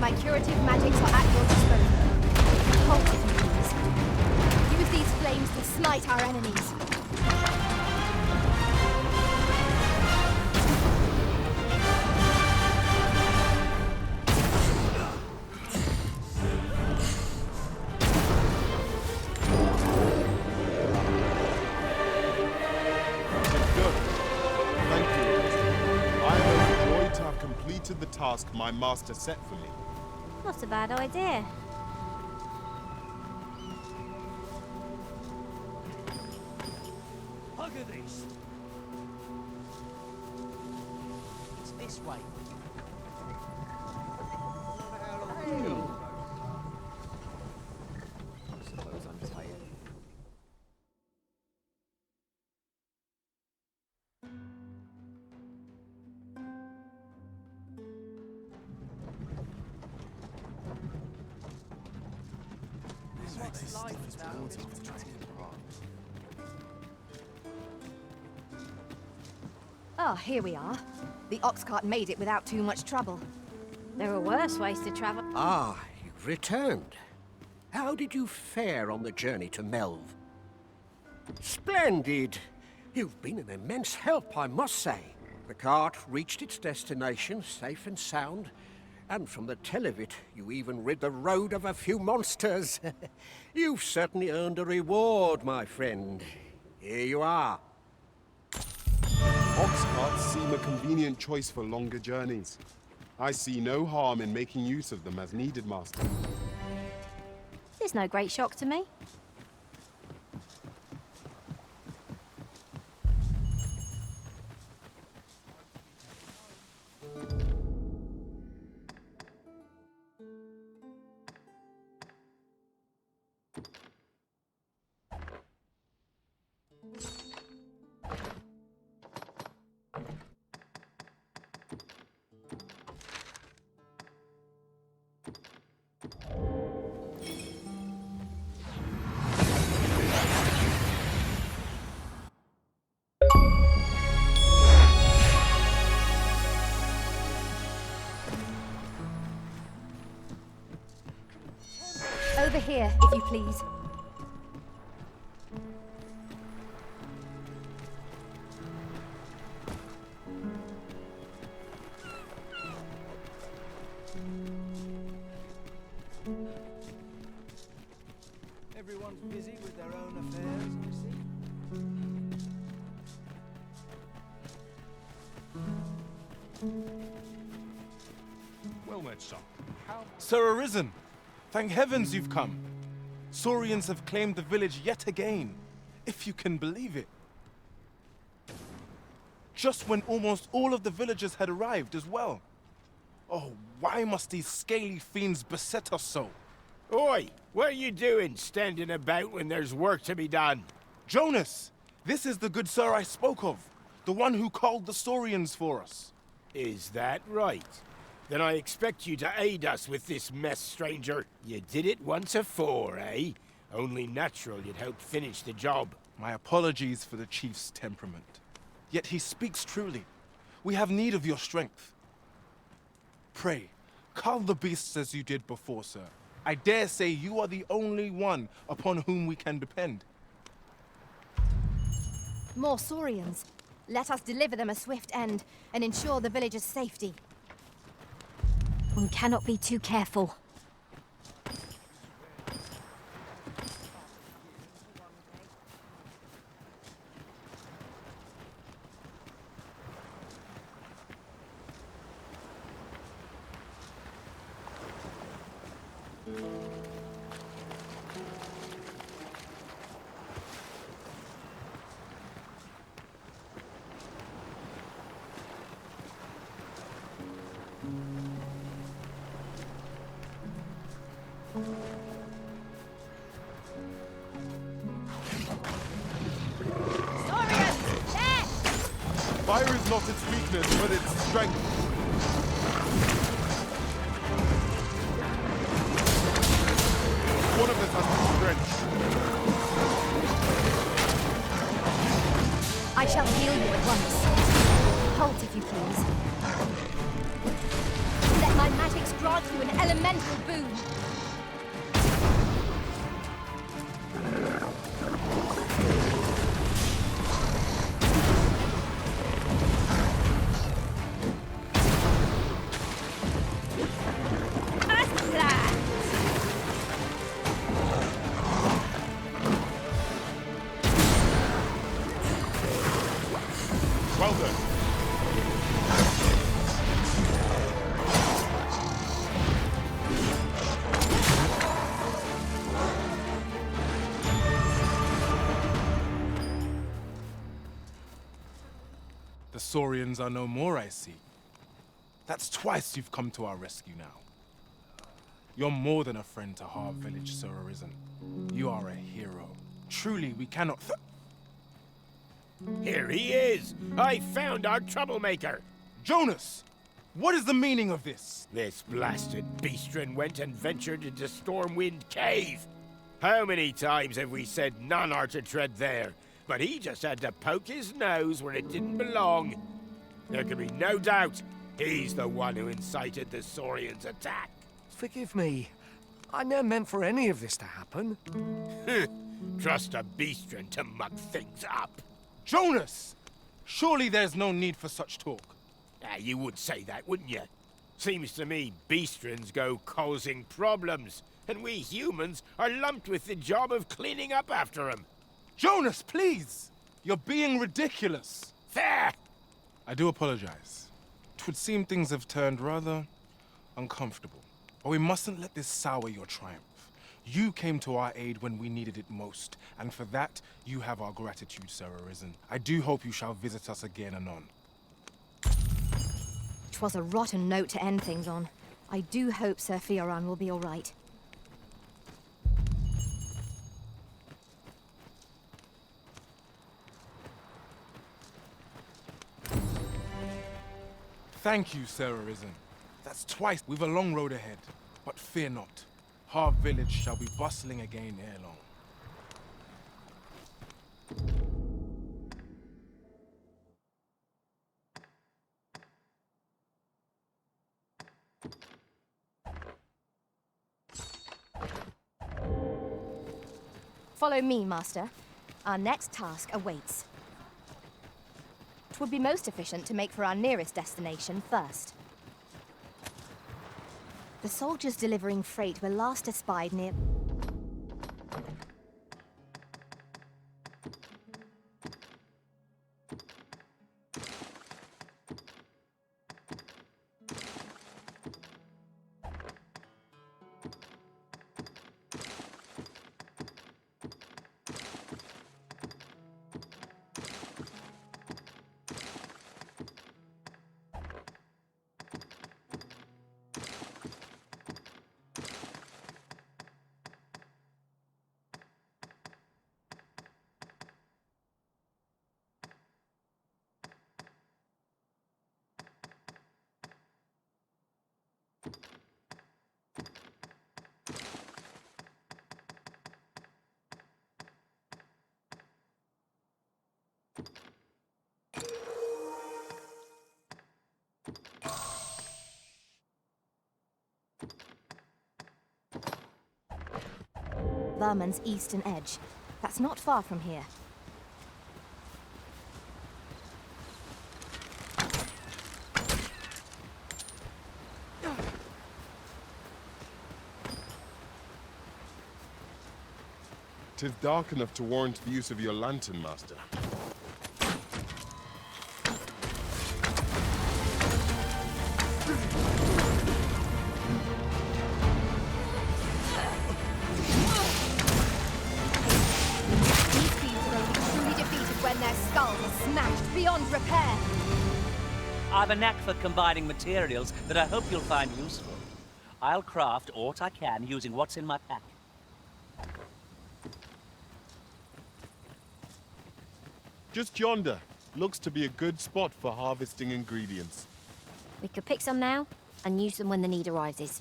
My curative magics are at your disposal. Halt if you please. Use these flames to smite our enemies. The task my master set for me. Not a bad idea. Bugger this. It's this way. I suppose I'm tired. Ah, here we are. The ox cart made it without too much trouble. There are worse ways to travel. Ah, you've returned. How did you fare on the journey to Melv? Splendid! You've been an immense help, I must say. The cart reached its destination safe and sound, and from the tell of it, you even rid the road of a few monsters. You've certainly earned a reward, my friend. Here you are. Ox carts seem a convenient choice for longer journeys. I see no harm in making use of them as needed, Master. There's no great shock to me. Over here, if you please. Everyone's busy with their own affairs, you see. Well met, son. Sir Arisen, thank heavens you've come. Saurians have claimed the village yet again, if you can believe it. Just when almost all of the villagers had arrived as well. Oh, why must these scaly fiends beset us so? Oi! What are you doing, standing about when there's work to be done? Jonas! This is the good sir I spoke of. The one who called the Saurians for us. Is that right? Then I expect you to aid us with this mess, stranger. You did it once afore, eh? Only natural you'd help finish the job. My apologies for the chief's temperament. Yet he speaks truly. We have need of your strength. Pray, cull the beasts as you did before, sir. I dare say you are the only one upon whom we can depend. More Saurians. Let us deliver them a swift end and ensure the village's safety. One cannot be too careful. Fire is not its weakness, but its strength. One of us has to stretch. I shall heal you at once. Halt, if you please. Let my magics grant you an elemental boon. Well done. The Saurians are no more, I see. That's twice you've come to our rescue now. You're more than a friend to Harv Village, Sir Arisen. You are a hero. Truly, we cannot Here he is! I found our troublemaker! Jonas! What is the meaning of this? This blasted beastren went and ventured into Stormwind Cave. How many times have we said none are to tread there? But he just had to poke his nose where it didn't belong. There can be no doubt he's the one who incited the Saurians' attack. Forgive me. I never meant for any of this to happen. Trust a beastren to mug things up. Jonas! Surely there's no need for such talk. You would say that, wouldn't you? Seems to me beastrens go causing problems, and we humans are lumped with the job of cleaning up after them. Jonas, please! You're being ridiculous. Fair! I do apologize. 'Twould seem things have turned rather uncomfortable. But we mustn't let this sour your triumph. You came to our aid when we needed it most, and for that, you have our gratitude, Sir Arisen. I do hope you shall visit us again anon. 'Twas a rotten note to end things on. I do hope Sir Fioran will be all right. Thank you, Sir Arisen. That's twice. We've a long road ahead. But fear not. Harv village shall be bustling again ere long. Follow me, Master. Our next task awaits. 'Twould be most efficient to make for our nearest destination first. The soldiers delivering freight were last espied near... Verman's eastern edge. That's not far from here. Tis dark enough to warrant the use of your lantern, Master. Beyond repair. I've a knack for combining materials that I hope you'll find useful. I'll craft aught I can using what's in my pack. Just yonder. Looks to be a good spot for harvesting ingredients. We could pick some now and use them when the need arises.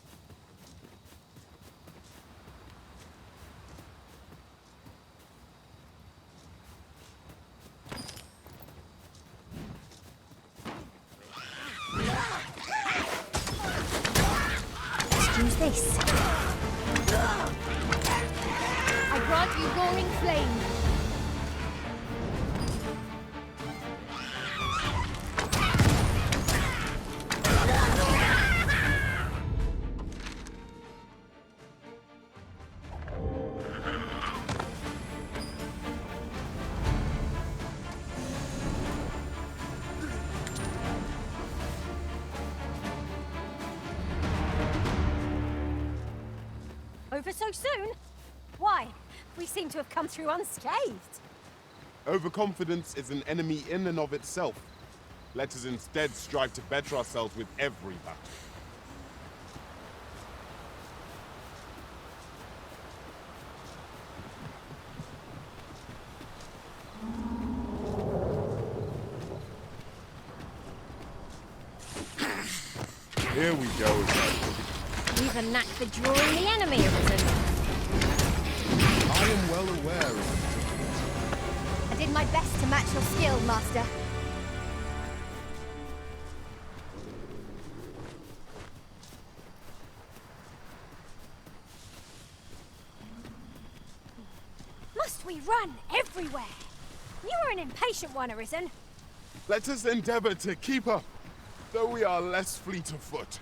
Use this. I grant you roaring flame. Over so soon? Why? We seem to have come through unscathed. Overconfidence is an enemy in and of itself. Let us instead strive to better ourselves with every battle. Here we go again. You've a knack for drawing the enemy, Arisen. I am well aware of I did my best to match your skill, Master. we run everywhere. You are an impatient one, Arisen. Let us endeavor to keep up, though we are less fleet of foot.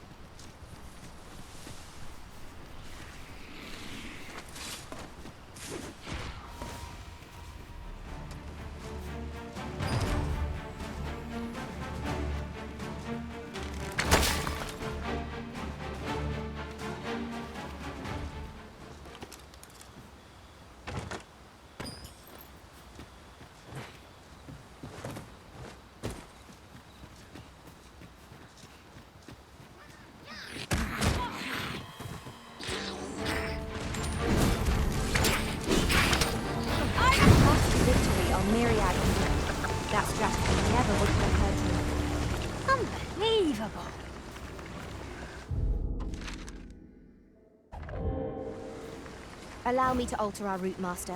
That strategy never would have occurred to me. Unbelievable. Allow me to alter our route, Master.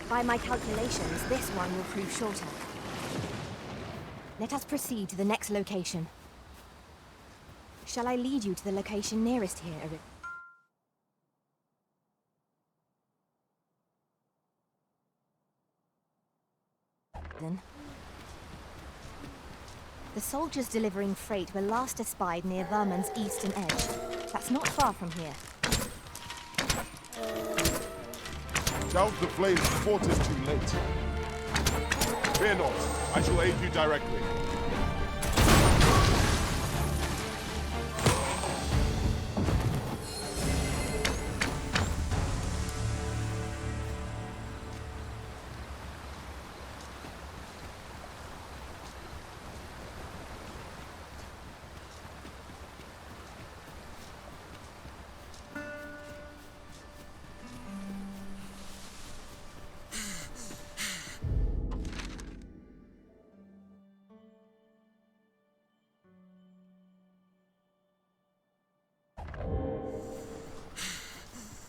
By my calculations, this one will prove shorter. Let us proceed to the next location. Shall I lead you to the location nearest here, Arisen? The soldiers delivering freight were last espied near Vermund's eastern edge. That's not far from here. Douse the flames before it is too late. Fear not, I shall aid you directly.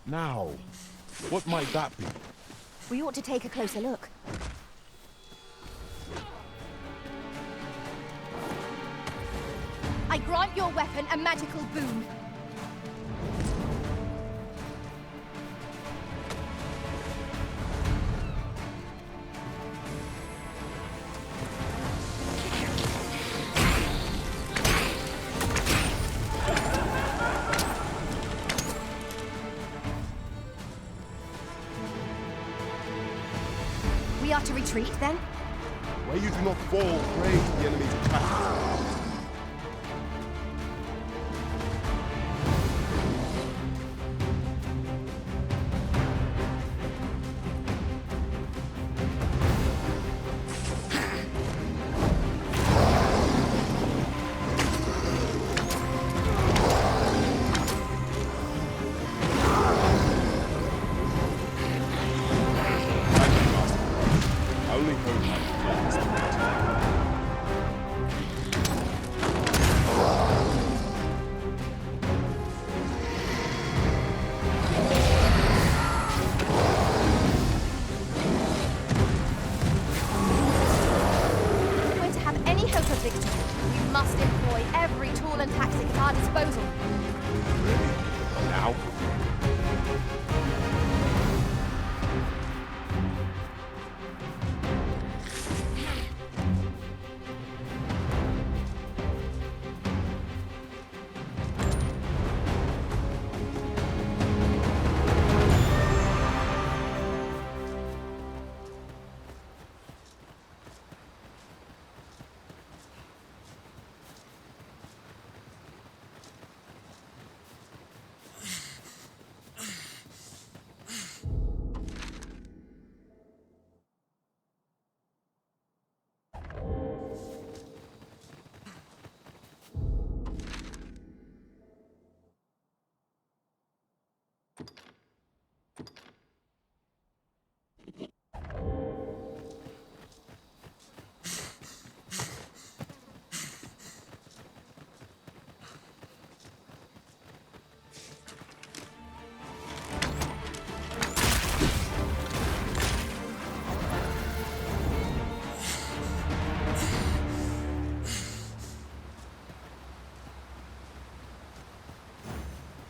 Now, what might that be? We ought to take a closer look. I grant your weapon a magical boon. We are to retreat, then? Where you do not fall prey to the enemy's attack.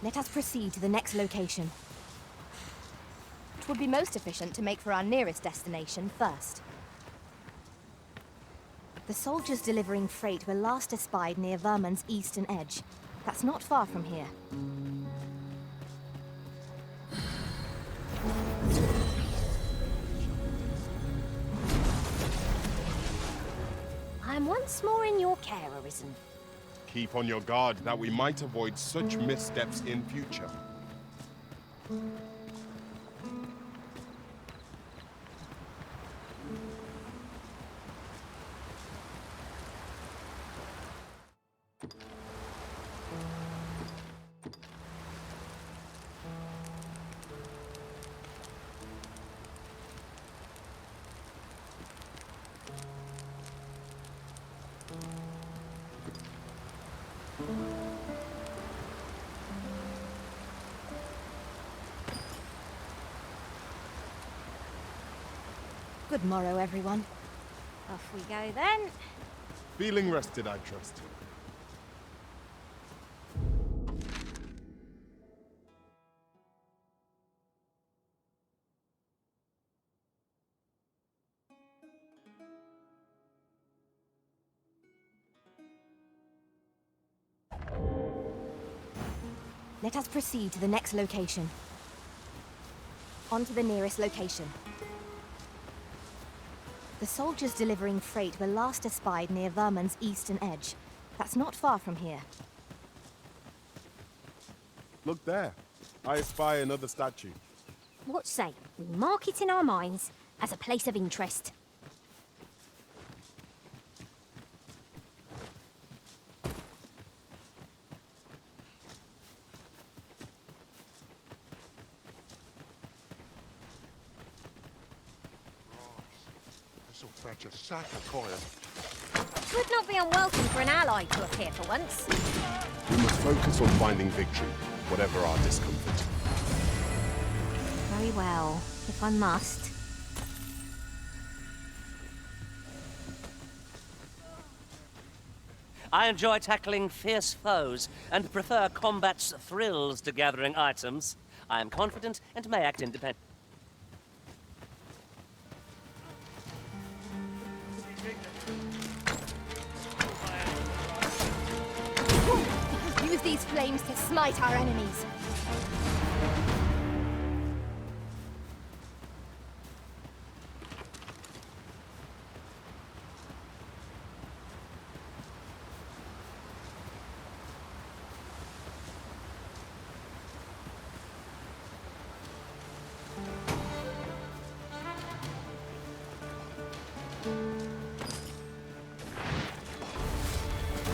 Let us proceed to the next location. It would be most efficient to make for our nearest destination first. The soldiers delivering freight were last espied near Vermund's eastern edge. That's not far from here. I'm once more in your care, Arisen. Keep on your guard that we might avoid such missteps in future. Good morrow, everyone. Off we go then. Feeling rested, I trust. Let us proceed to the next location. On to the nearest location. The soldiers delivering freight were last espied near Vermund's eastern edge. That's not far from here. Look there. I espy another statue. What say we mark it in our minds as a place of interest? This'll fetch a sack of coin. Would not be unwelcome for an ally to appear for once. We must focus on finding victory, whatever our discomfort. Very well, if I must. I enjoy tackling fierce foes and prefer combat's thrills to gathering items. I am confident and may act independently. Use these flames to smite our enemies.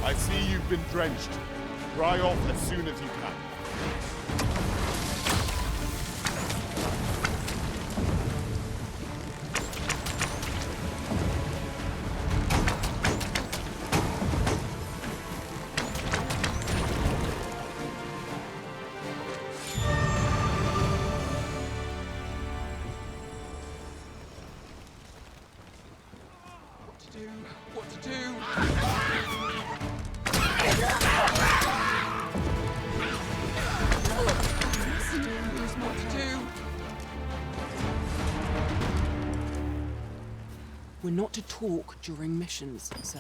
I see you've been drenched. Dry off as soon as you can. What to do? What to do? We're not to talk during missions, sir.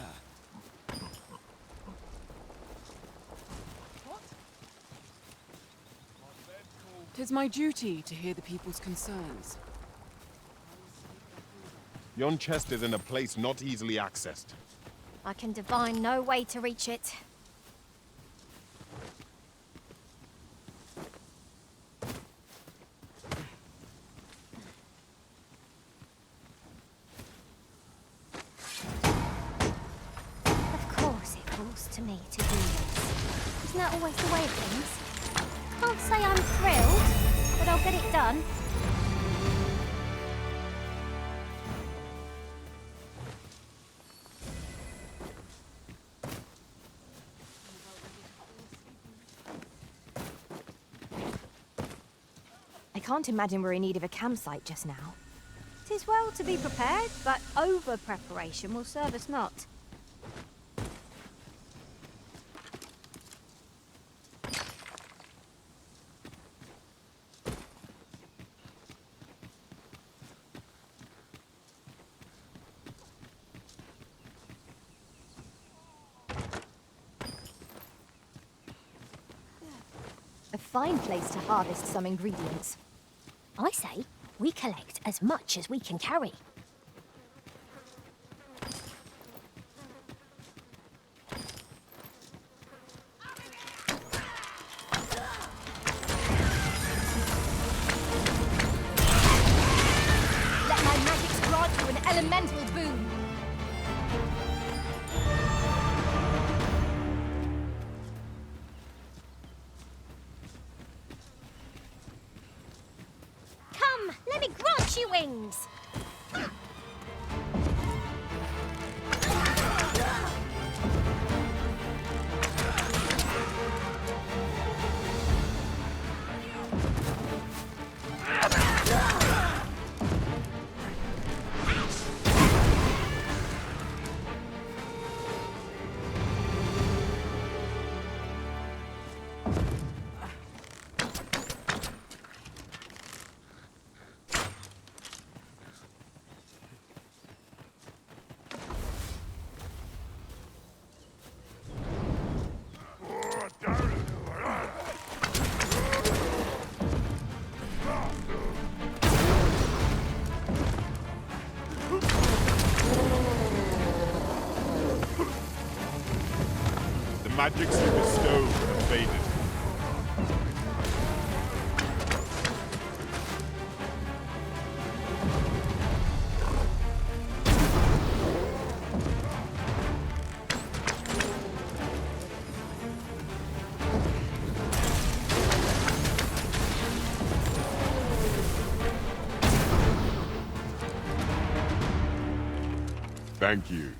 Tis my duty to hear the people's concerns. Yon chest is in a place not easily accessed. I can divine no way to reach it. Of course it falls to me to do this. Isn't that always the way of things? Can't say I'm thrilled, but I'll get it done. I can't imagine we're in need of a campsite just now. 'Tis well to be prepared, but over-preparation will serve us not. A fine place to harvest some ingredients. I say, we collect as much as we can carry. Let my magics grant you an elemental boon. Come, let me grant you wings! The magics you bestow have faded. Thank you.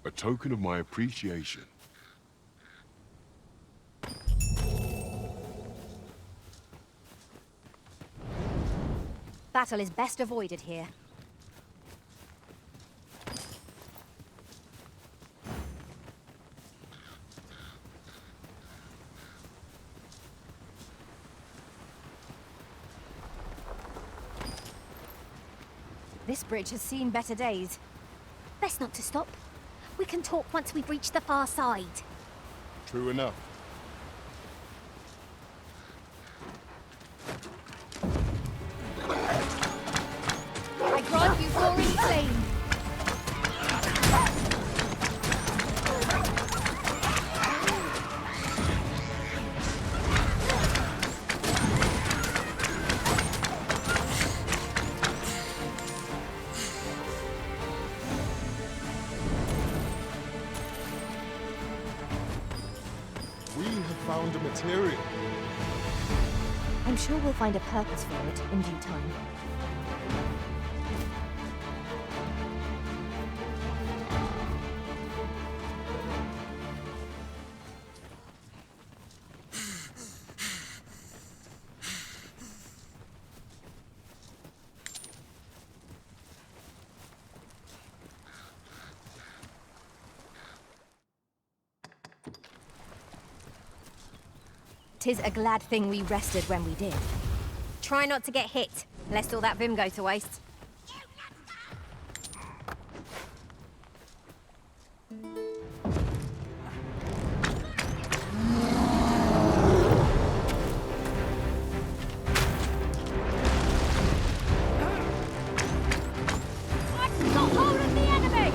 A token of my appreciation. Battle is best avoided here. This bridge has seen better days. Best not to stop. We can talk once we've reached the far side. True enough. I grant you roaring flame. We have found a material. I'm sure we'll find a purpose for it in due time. Tis a glad thing we rested when we did. Try not to get hit, lest all that vim go to waste. I've got hold of the enemy!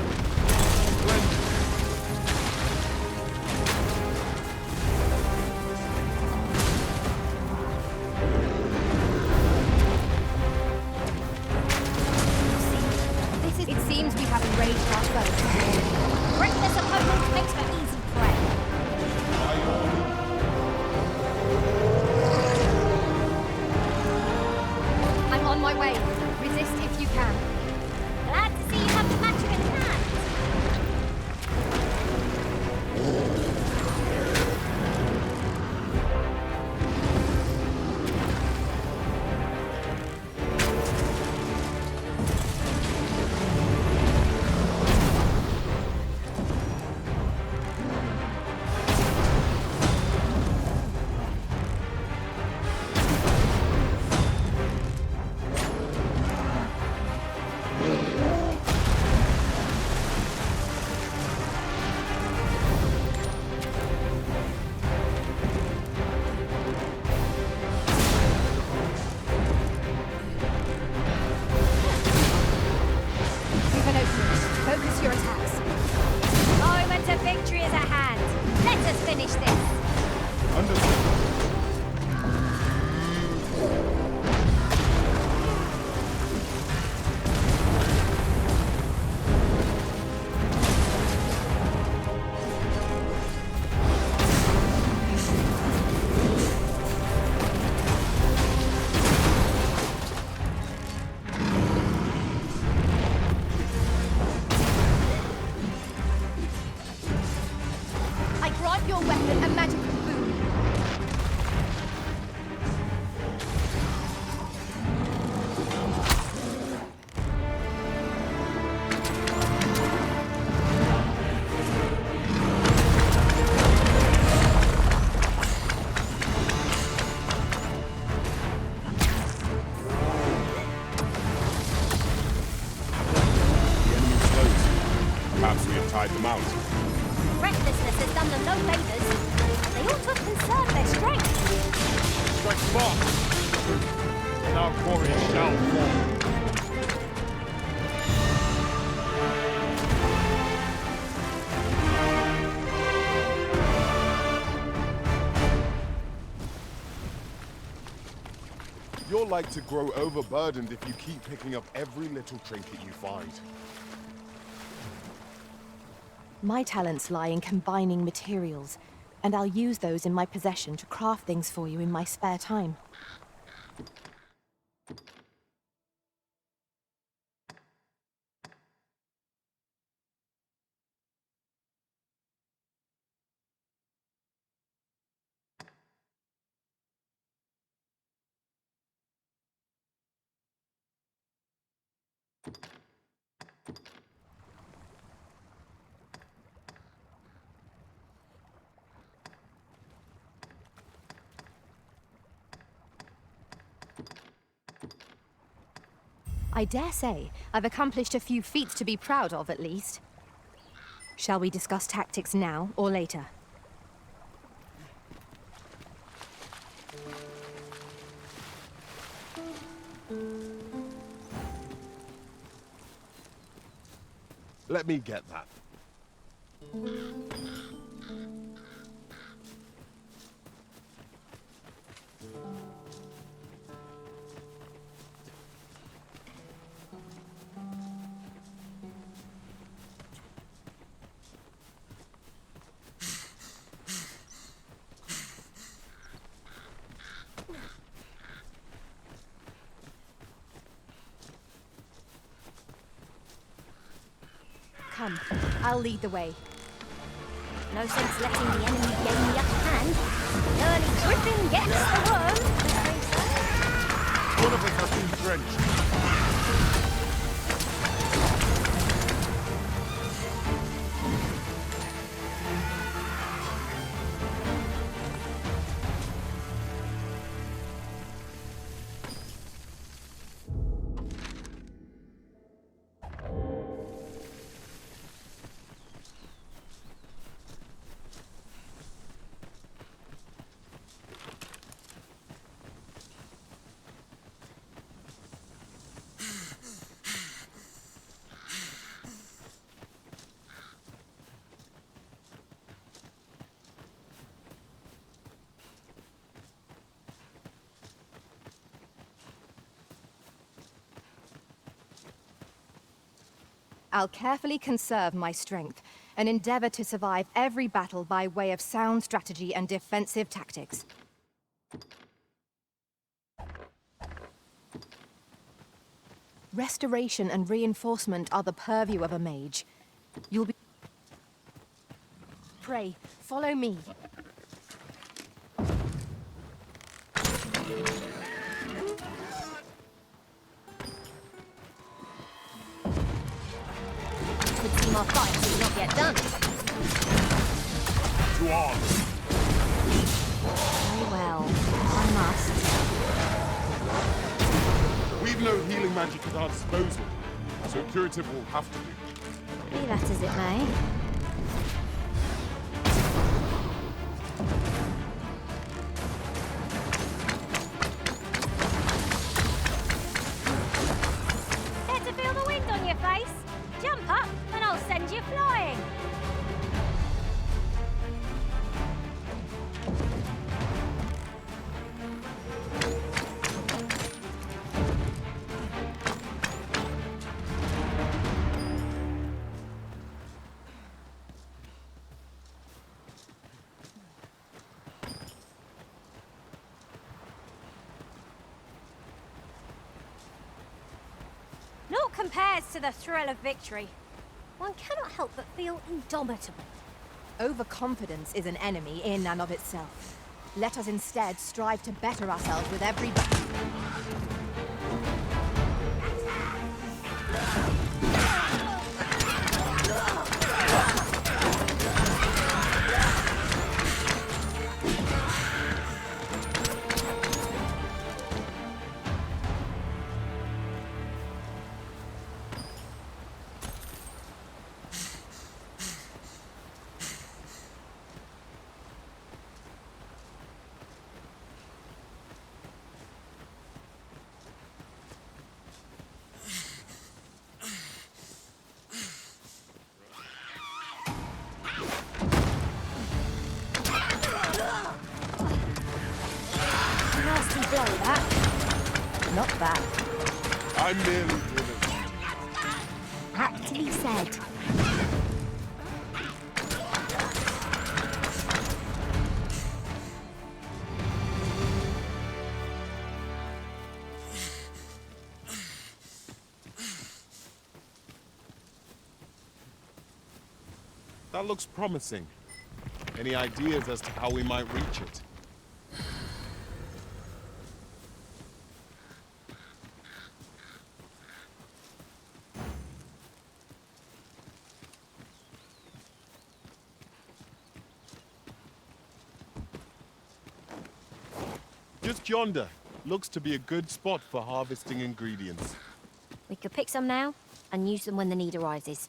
ride them out. Recklessness has done them no favours. They ought to have conserved their strength. Strike fast! And our quarry shall fall. You're like to grow overburdened if you keep picking up every little trinket you find. My talents lie in combining materials, and I'll use those in my possession to craft things for you in my spare time. I dare say I've accomplished a few feats to be proud of, at least. Shall we discuss tactics now or later? Let me get that. Come, I'll lead the way. No sense letting the enemy gain the upper hand. Early Griffin gets the worm. One of us has been drenched. I'll carefully conserve my strength and endeavor to survive every battle by way of sound strategy and defensive tactics. Restoration and reinforcement are the purview of a mage. You'll be... Pray, follow me. Would seem our fight is not yet done. To arms. Very well. I must. We've no healing magic at our disposal, so curative will have to do. Be that as it may. Care to feel the wind on your face? Jump up and I'll send you flying. Naught compares to the thrill of victory. One cannot help but feel indomitable. Overconfidence is an enemy in and of itself. Let us instead strive to better ourselves with every battle. Not bad. I'm merely driven. Aptly said. That looks promising. Any ideas as to how we might reach it? Just yonder. Looks to be a good spot for harvesting ingredients. We could pick some now and use them when the need arises.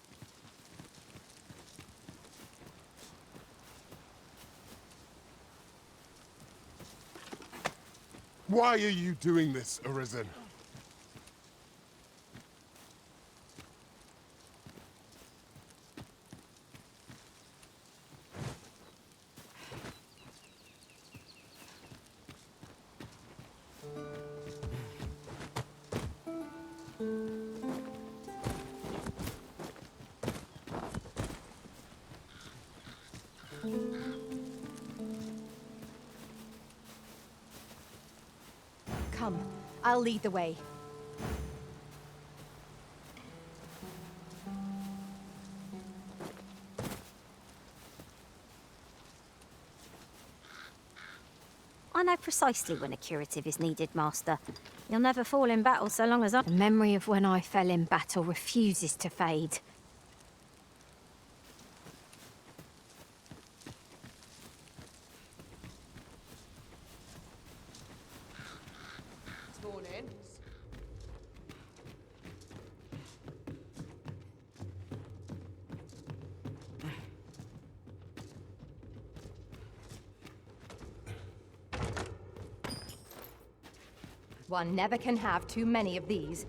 Why are you doing this, Arisen? Come, I'll lead the way. I know precisely when a curative is needed, Master. You'll never fall in battle so long as I... The memory of when I fell in battle refuses to fade. Morning. One never can have too many of these.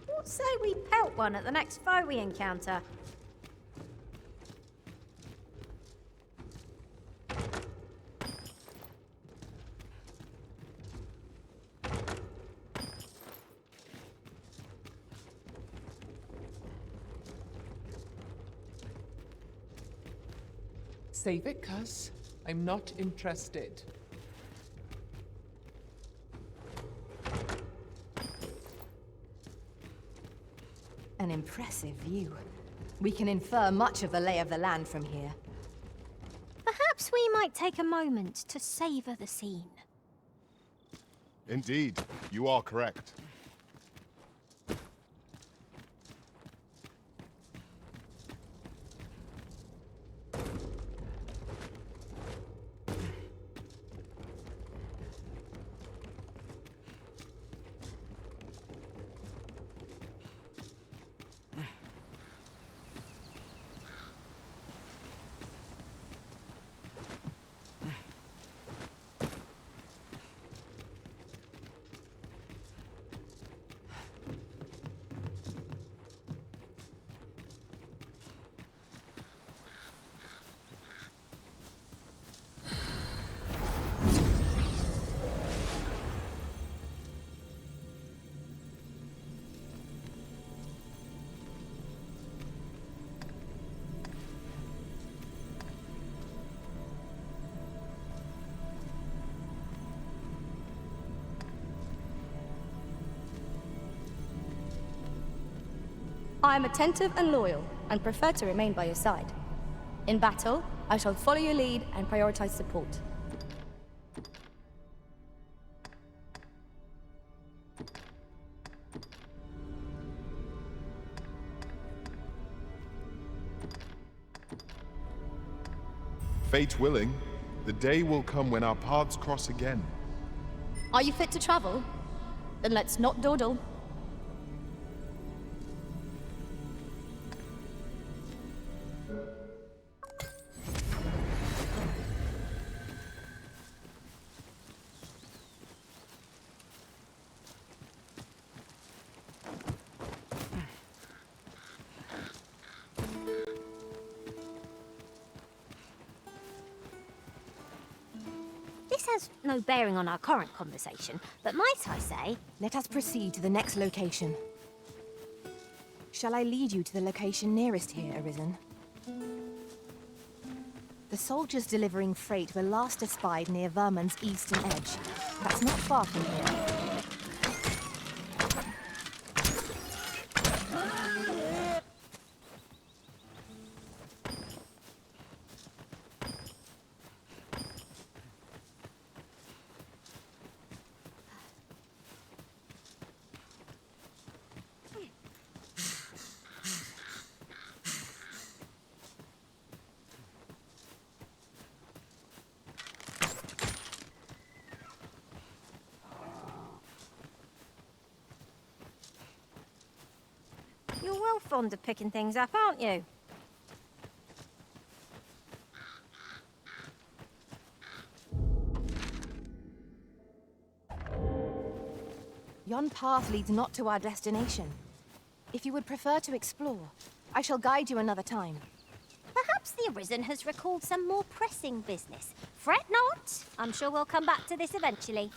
What say we pelt one at the next foe we encounter? Save it, cuz. I'm not interested. An impressive view. We can infer much of the lay of the land from here. Perhaps we might take a moment to savor the scene. Indeed, you are correct. I am attentive and loyal, and prefer to remain by your side. In battle, I shall follow your lead and prioritize support. Fate willing, the day will come when our paths cross again. Are you fit to travel? Then let's not dawdle. This has no bearing on our current conversation, but might I say... Let us proceed to the next location. Shall I lead you to the location nearest here, Arisen? The soldiers delivering freight were last espied near Vermund's eastern edge. That's not far from here. You're well fond of picking things up, aren't you? Yon path leads not to our destination. If you would prefer to explore, I shall guide you another time. Perhaps the Arisen has recalled some more pressing business. Fret not. I'm sure we'll come back to this eventually.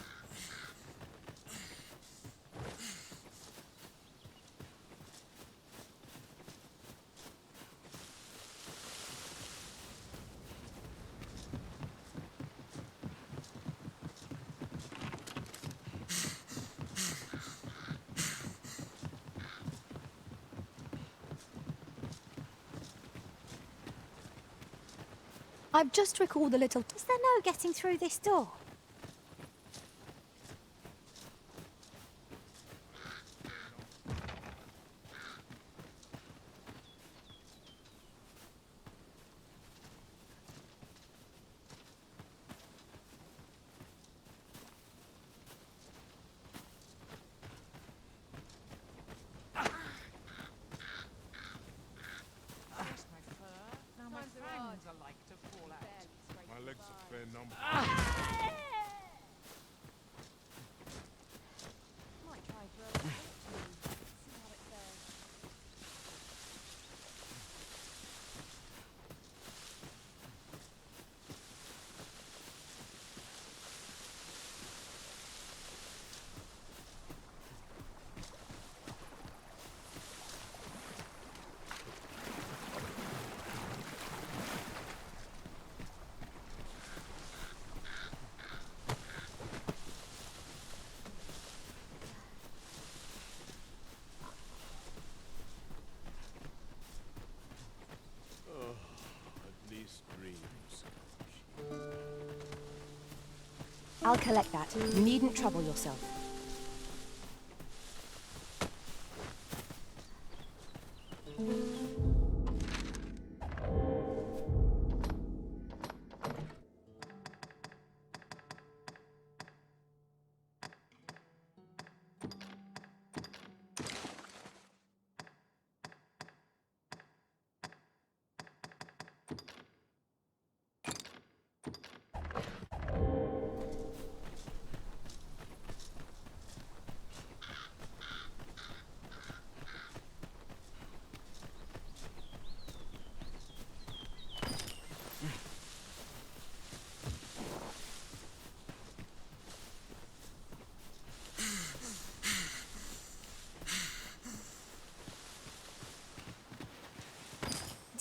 I've just recalled a little... Is there no getting through this door? My legs are fair numb. I'll collect that. You needn't trouble yourself.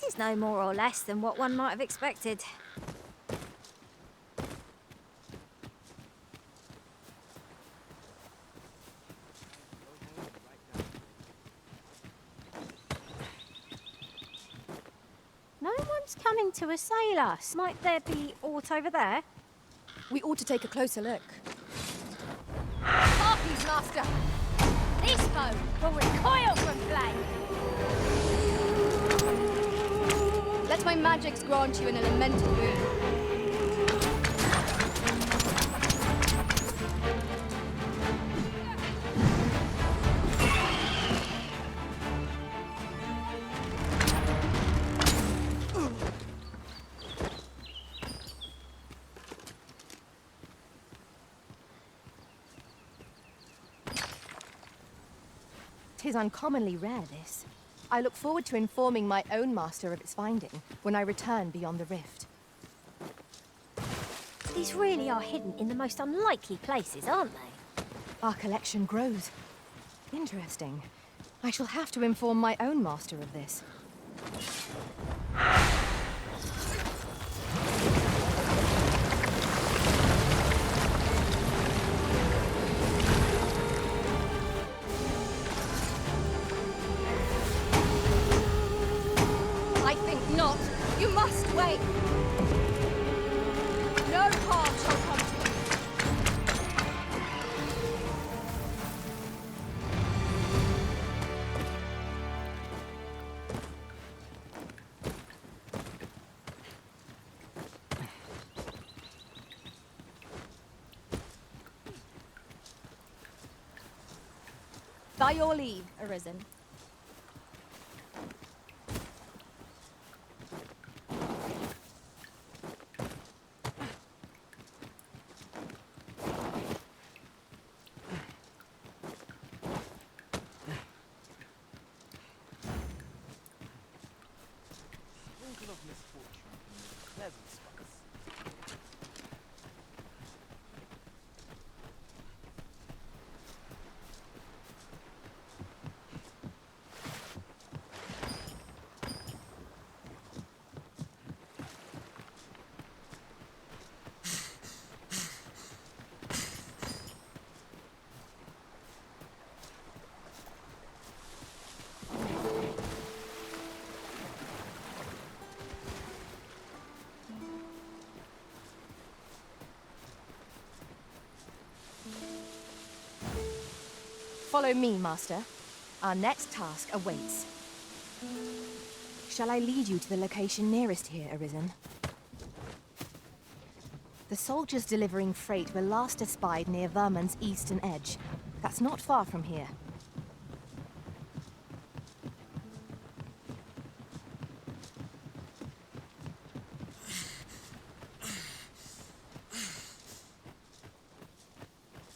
It is no more or less than what one might have expected. No one's coming to assail us. Might there be aught over there? We ought to take a closer look. Harpies, Master! This bow will recoil from flame! Let my magics grant you an elemental boon. Tis uncommonly rare, this. I look forward to informing my own master of its finding when I return beyond the rift. These really are hidden in the most unlikely places, aren't they? Our collection grows. Interesting. I shall have to inform my own master of this. I think not. You must wait. No harm shall come to you. By your leave, Arisen. Sprinkle of misfortune in the pleasant spots. Follow me, Master. Our next task awaits. Shall I lead you to the location nearest here, Arisen? The soldiers delivering freight were last espied near Vermund's eastern edge. That's not far from here.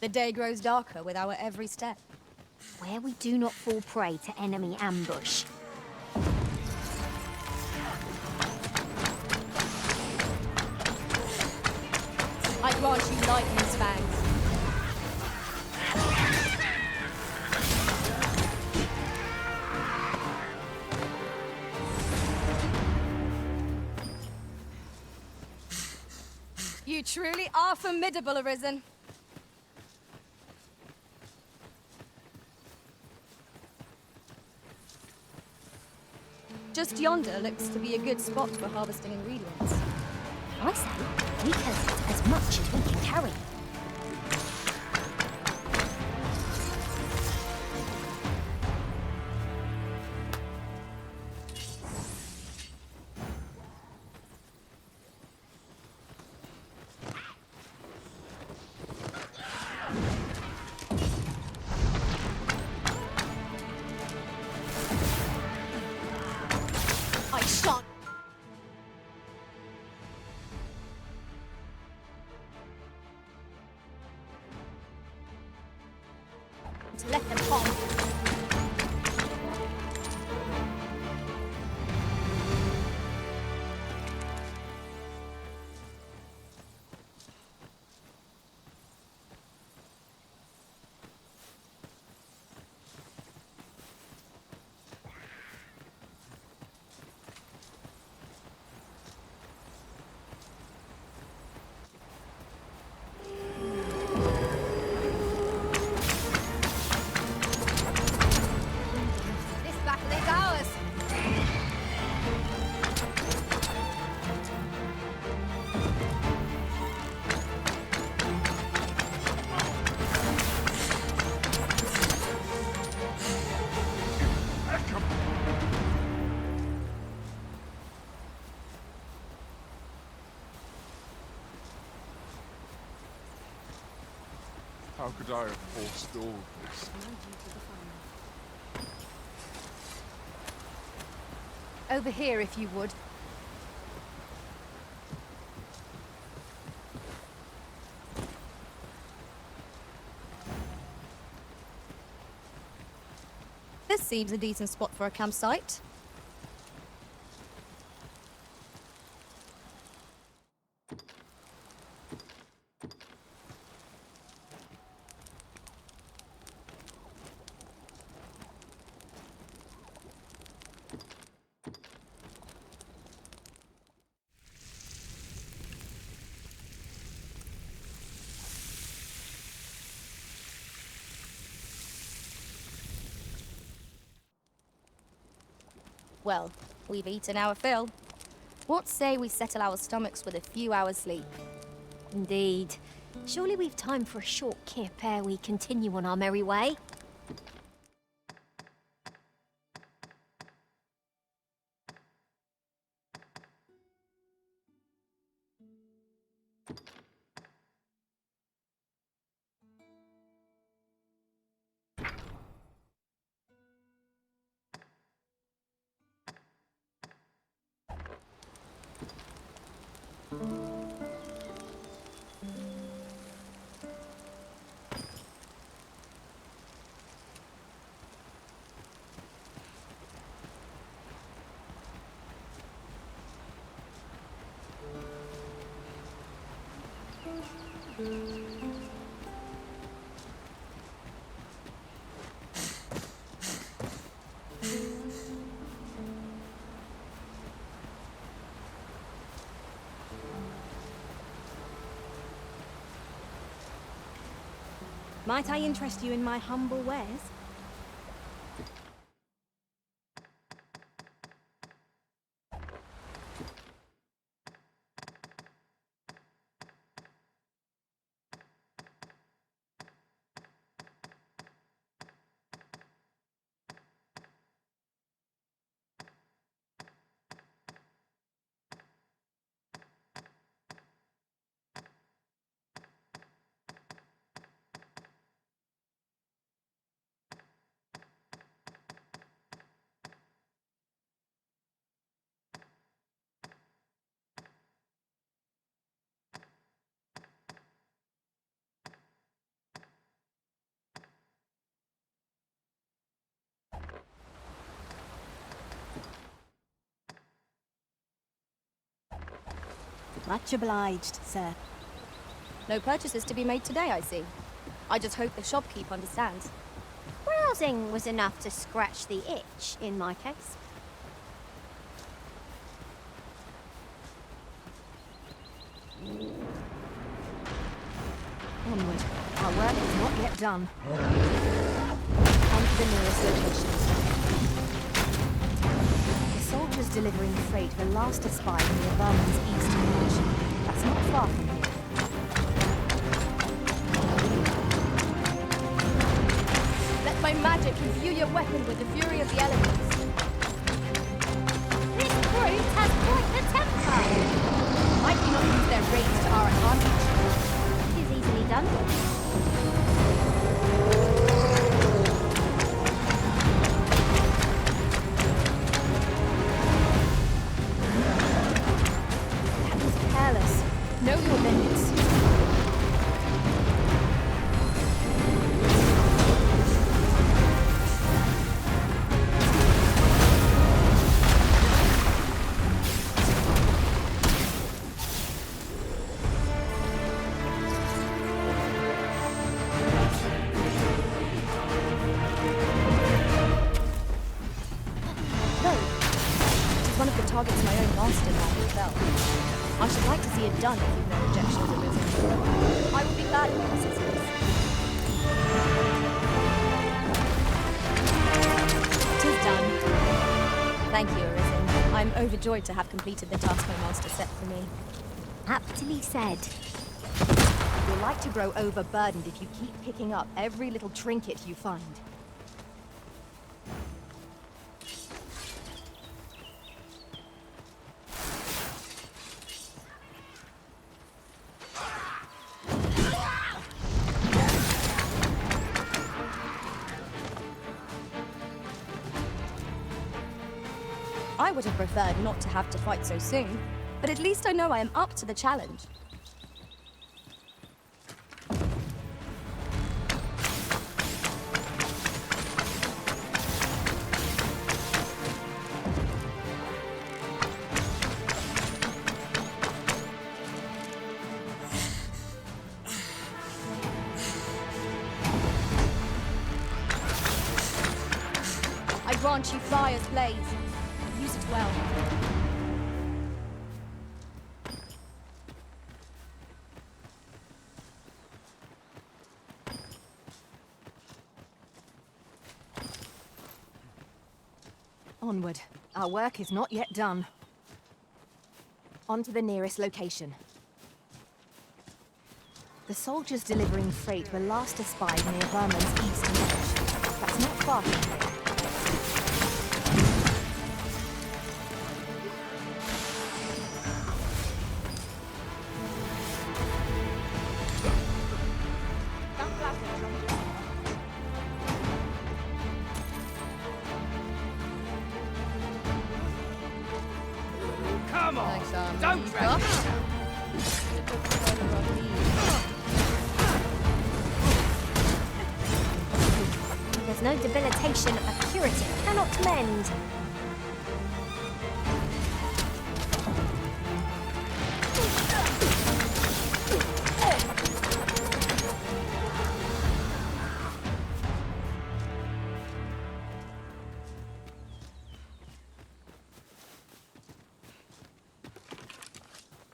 The day grows darker with our every step. Where we do not fall prey to enemy ambush. I grant you lightning's fangs. You truly are formidable, Arisen. Just yonder looks to be a good spot for harvesting ingredients. I say, we collect as much as we can carry. I shan't. To let them harm you. This battle is ours. How could I have forestalled this? Over here, if you would. This seems a decent spot for a campsite. Well, we've eaten our fill. What say we settle our stomachs with a few hours' sleep? Indeed. Surely we've time for a short kip ere we continue on our merry way. Might I interest you in my humble wares? Much obliged, sir. No purchases to be made today, I see. I just hope the shopkeep understands. Browsing was enough to scratch the itch, in my case. Onward. Our work is not yet done. On to the nearest locations. The soldiers delivering freight were last espied near Vermon's eastern march. That's not far from here. Let my magic imbue your weapon with the fury of the elements. This brute has quite the temper! Might we not use their rage to our advantage? It is easily done. That was careless. Know your limits. Targets my own master now as well. I should like to see it done if you've no objections arisen. I will be glad of your assistance. Tis done. Thank you, Arisen. I'm overjoyed to have completed the task my master set for me. Aptly said. You're like to grow overburdened if you keep picking up every little trinket you find. I would have preferred not to have to fight so soon, but at least I know I am up to the challenge. I grant you fire's blaze. Use it well. Onward. Our work is not yet done. On to the nearest location. The soldiers delivering freight were last espied near Vermon's eastern edge. That's not far from here. Come on! Don't drag me! There's no debilitation a curative cannot mend.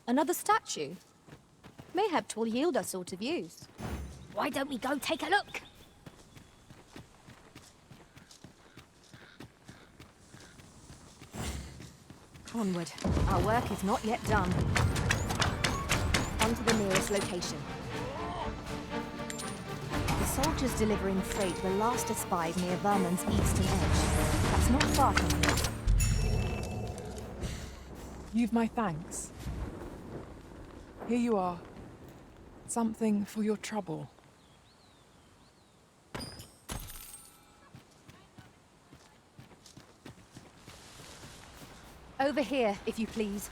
Another statue? Mayhap 'twill yield us all to views. Why don't we go take a look? Onward. Our work is not yet done. On to the nearest location. The soldiers delivering freight were last espied near Vermon's eastern edge. That's not far from here. You've my thanks. Here you are. Something for your trouble. Over here, if you please.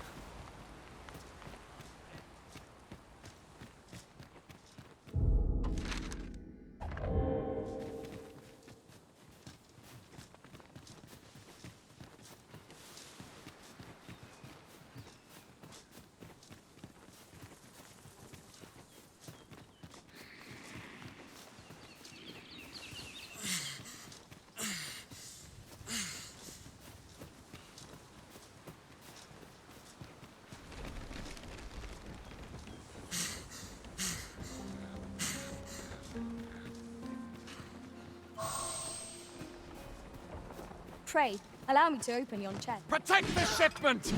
Pray, allow me to open yon chest. Protect the shipment! Steel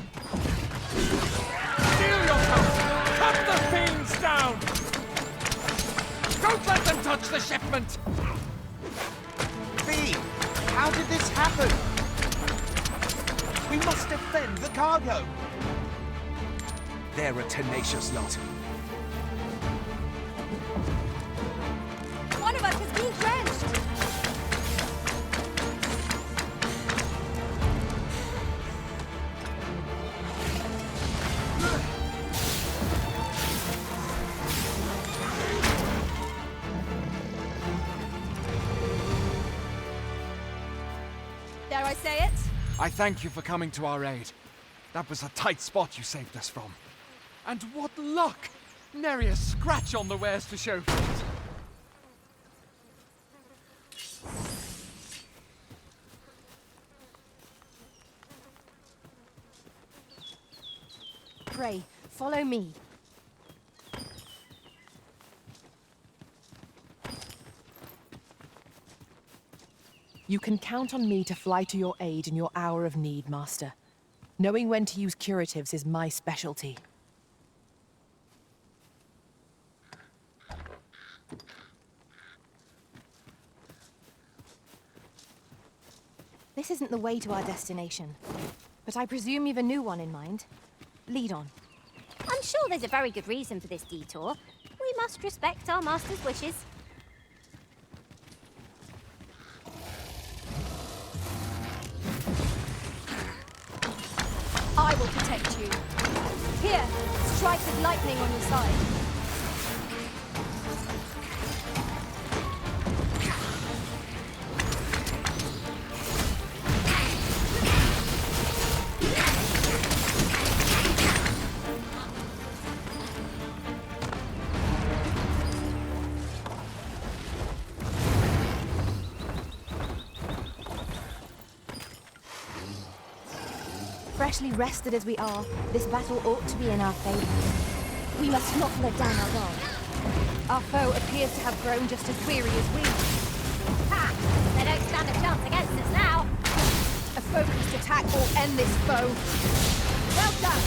yourself! Cut the fiends down! Don't let them touch the shipment! V, how did this happen? We must defend the cargo. They're a tenacious lot. One of us has been drenched! Dare I say it? I thank you for coming to our aid. That was a tight spot you saved us from. And what luck! Nary a scratch on the wares to show for it. Pray, follow me. You can count on me to fly to your aid in your hour of need, Master. Knowing when to use curatives is my specialty. This isn't the way to our destination, but I presume you've a new one in mind. Lead on. I'm sure there's a very good reason for this detour. We must respect our master's wishes. I will protect you. Here, strike with lightning on your side. Freshly rested as we are, this battle ought to be in our favor. We must not let down our guard. Our foe appears to have grown just as weary as we. Ha! They don't stand a chance against us now. A focused or end this foe. Well done!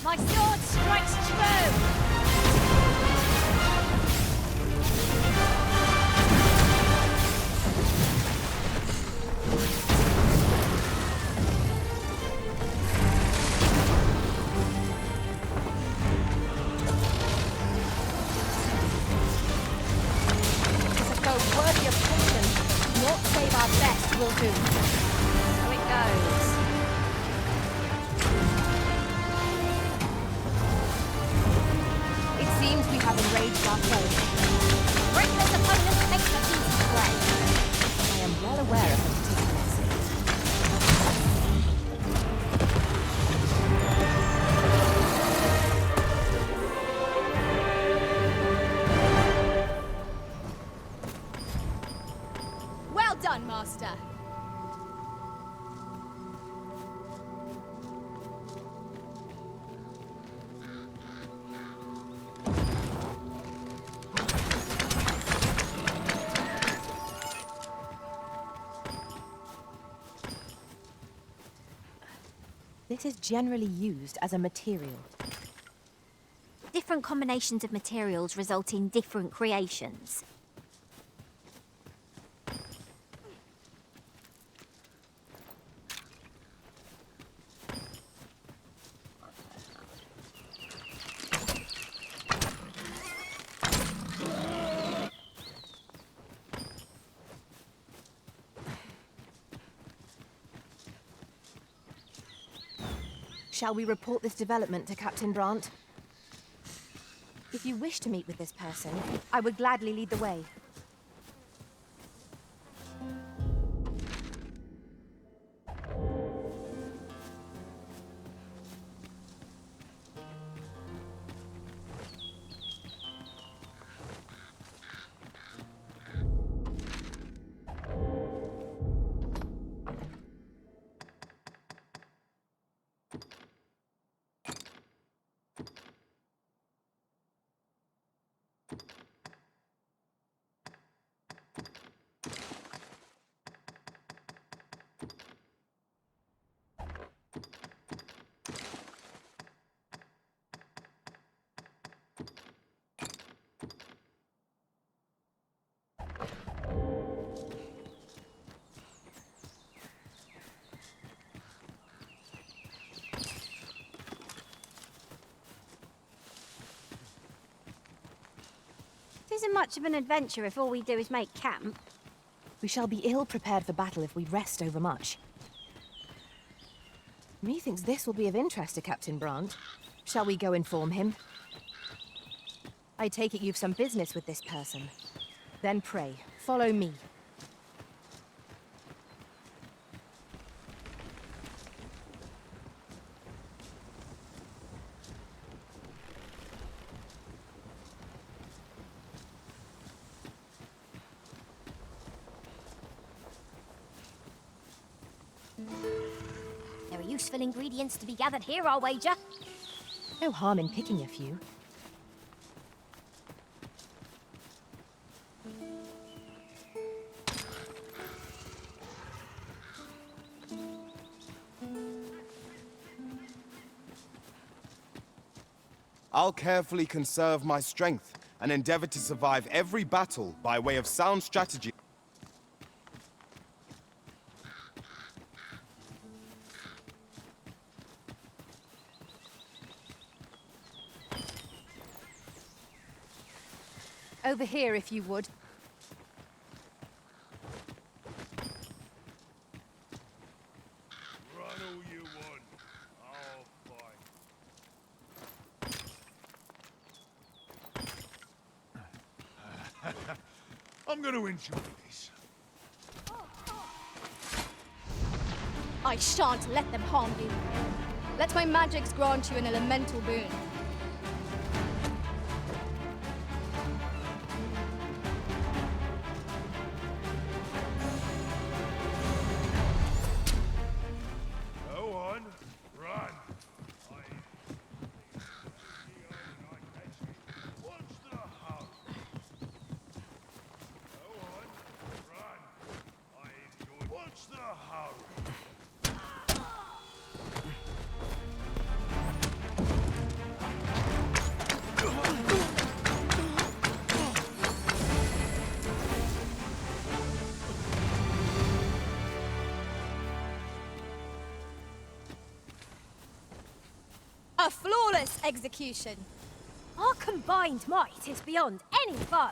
My sword strikes true! Worthy of caution. Not save our best will do. So it goes. It seems we have enraged our foe. Reckless opponents take the easy way. I am well aware of the particulars. Well done, Master. This is generally used as a material. Different combinations of materials result in different creations. Shall we report this development to Captain Brandt? If you wish to meet with this person, I would gladly lead the way. It isn't much of an adventure if all we do is make camp. We shall be ill prepared for battle if we rest overmuch. Methinks this will be of interest to Captain Brandt. Shall we go inform him? I take it you've some business with this person. Then pray, follow me. There are useful ingredients to be gathered here, I'll wager. No harm in picking a few. I'll carefully conserve my strength and endeavor to survive every battle by way of sound strategy. Over here, if you would. Run all you want. I'll fight. I'm going to enjoy this. I shan't let them harm you. Let my magics grant you an elemental boon. A flawless execution. Our combined might is beyond any foe.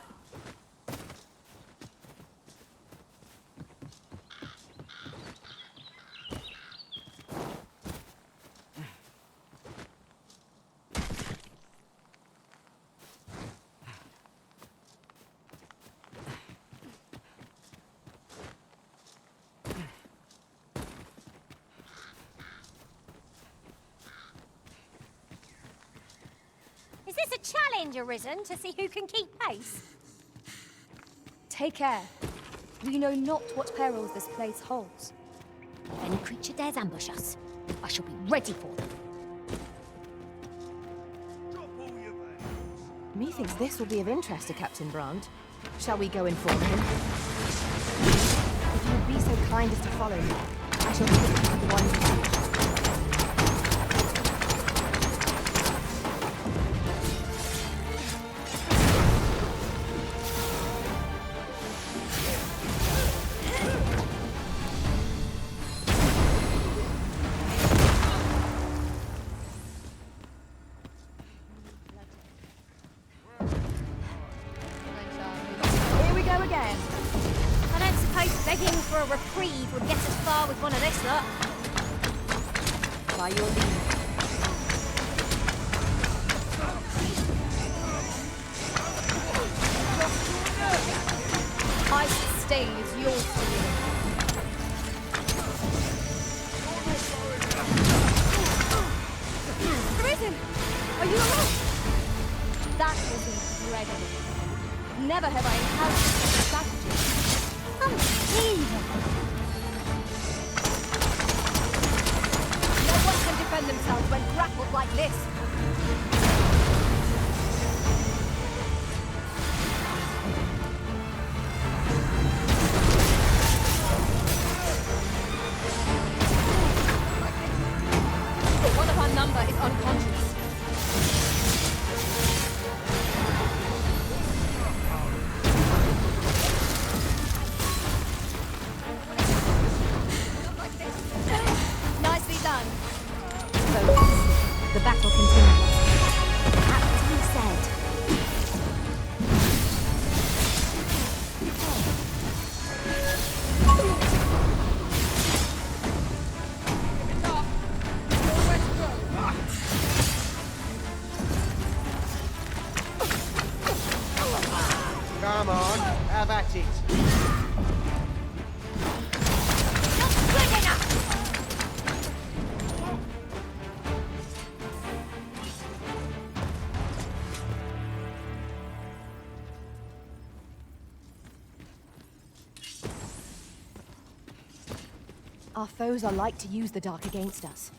Is this a challenge, Arisen, to see who can keep pace? Take care. We know not what perils this place holds. If any creature dares ambush us, I shall be ready for them. Methinks this will be of interest to Captain Brand. Shall we go inform him? If you would be so kind as to follow me, I shall take you to the one who... Here we go again. I don't suppose begging for a reprieve would get us far with one of this lot. By your leave. I sustain is yours to you. Arisen! Are you alright? That was incredible. Never have I encountered such a strategy. Unbelievable! No one can defend themselves when grappled like this. One of our number is unconscious. Nicely done. Focus. The battle continues. Aptly said. Come on, have at it. Good enough! Our foes are like to use the dark against us.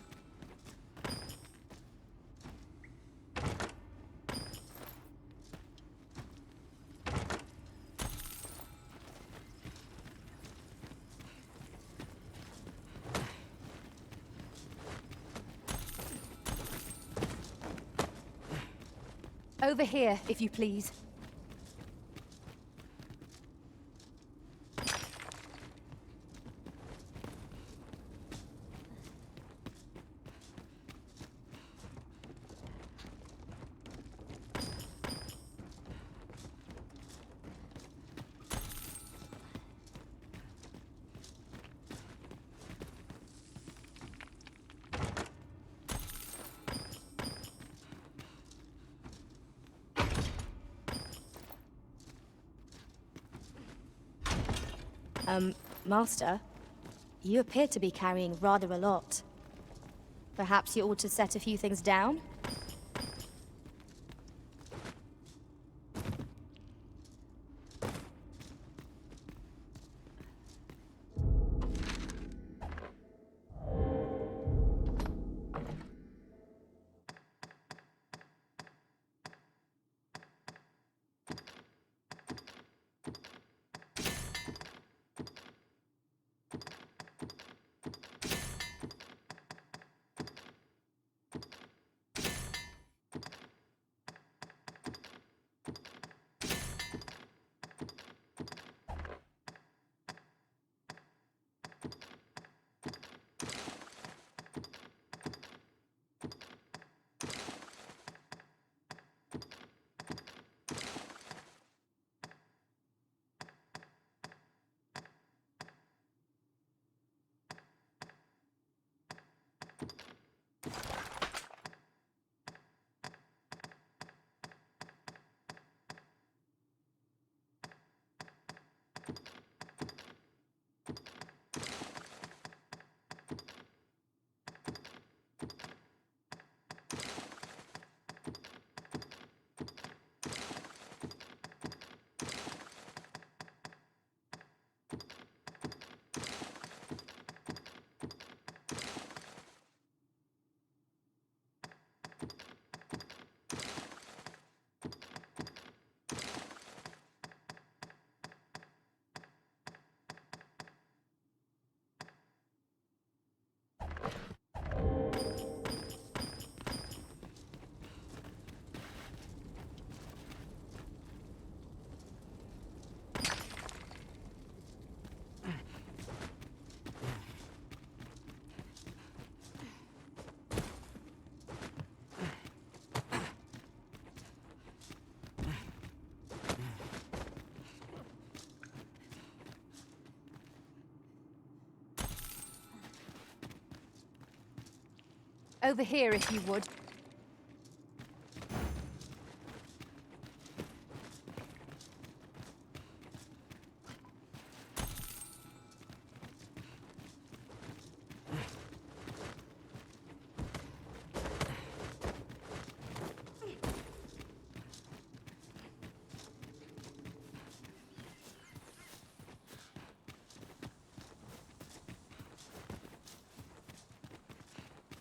Over here, if you please. Master, you appear to be carrying rather a lot. Perhaps you ought to set a few things down? Over here, if you would.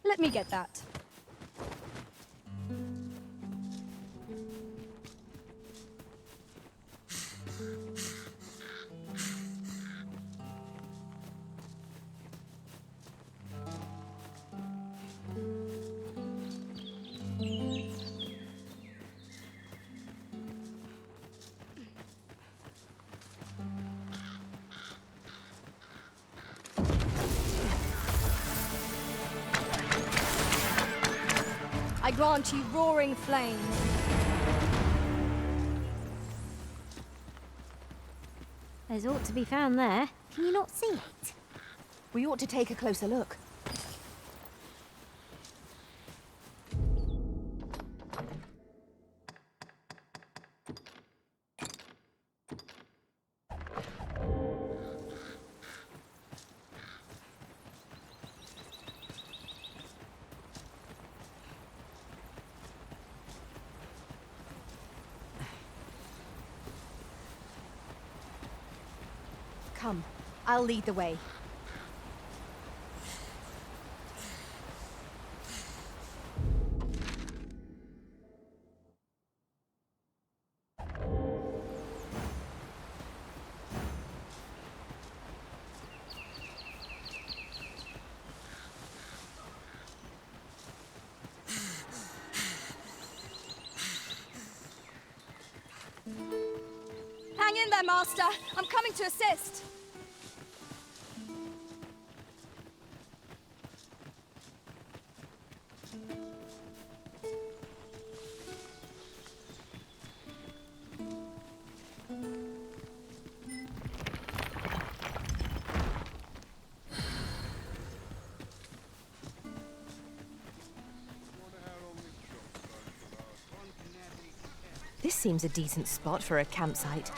Let me get that. I grant you roaring flames. There's ought to be found there. Can you not see it? We ought to take a closer look. Come, I'll lead the way. Hang in there, Master. I'm coming to assist. This seems a decent spot for a campsite.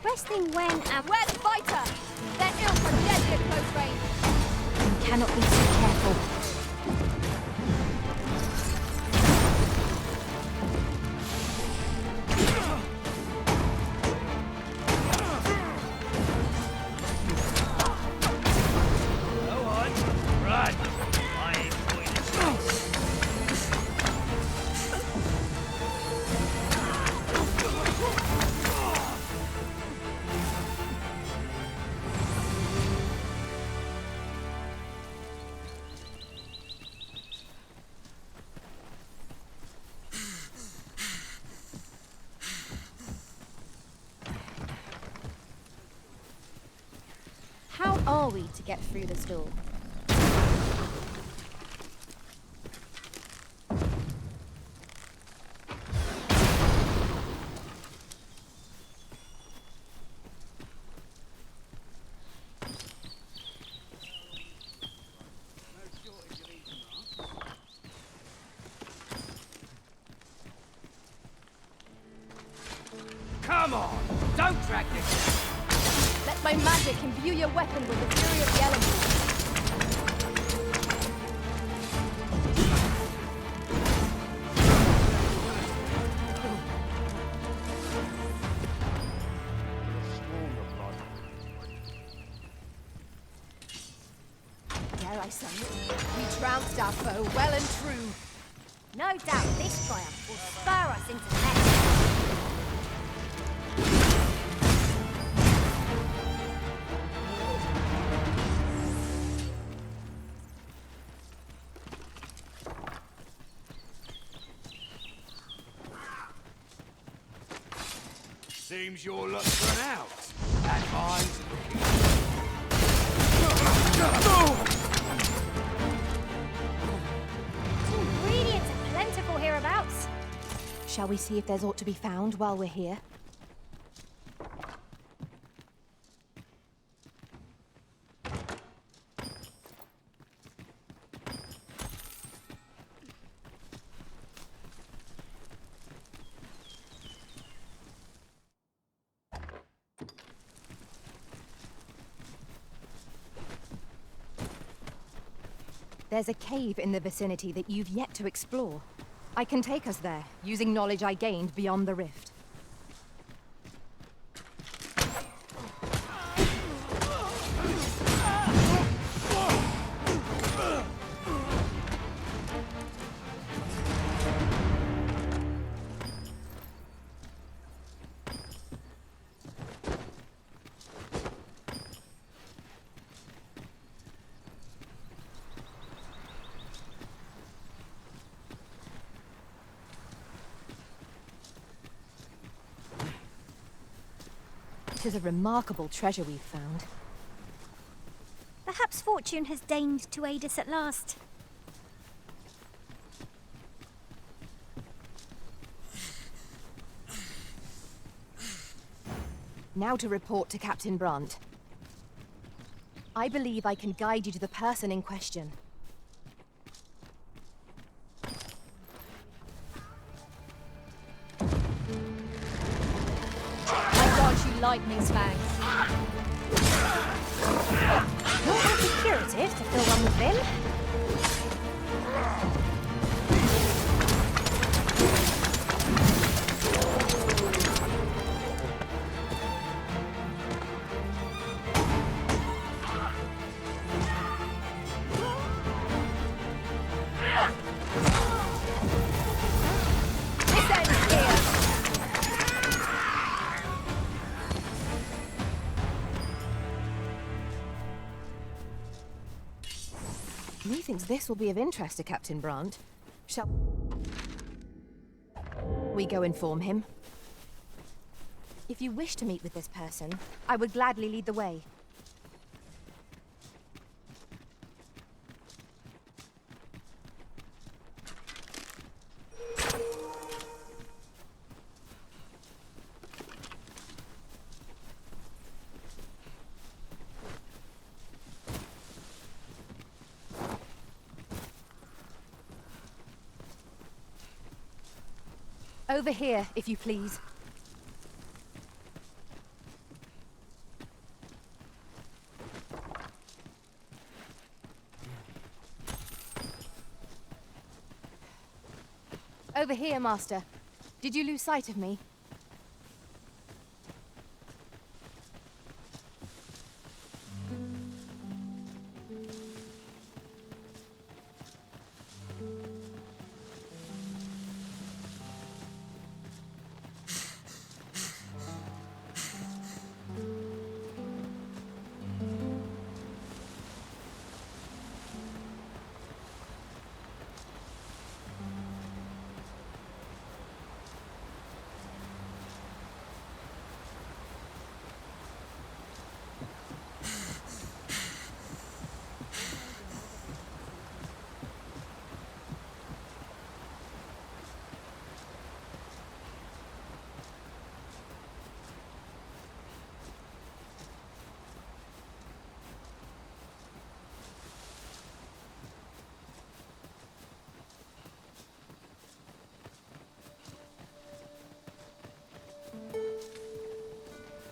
Resting when Where's the fighter? They're ill for deadly at close range. You cannot be too careful. Go on, run! I ain't going to stop. How are we to get through this door? Come on! Don't drag this! Let my magic imbue your weapon with the fury of the elements. son. We trounced our foe well and true. No doubt this triumph will spur us into action. Seems your luck's run out. Advise. Ingredients are plentiful hereabouts. Shall we see if there's aught to be found while we're here? There's a cave in the vicinity that you've yet to explore. I can take us there, using knowledge I gained beyond the rift. It is a remarkable treasure we've found. Perhaps fortune has deigned to aid us at last. Now to report to Captain Brandt. I believe I can guide you to the person in question. Lightning's fangs. Not that be curative to fill one with vim. Methinks this will be of interest to Captain Brandt. Shall we go inform him? If you wish to meet with this person, I would gladly lead the way. Over here, if you please. Over here, Master. Did you lose sight of me?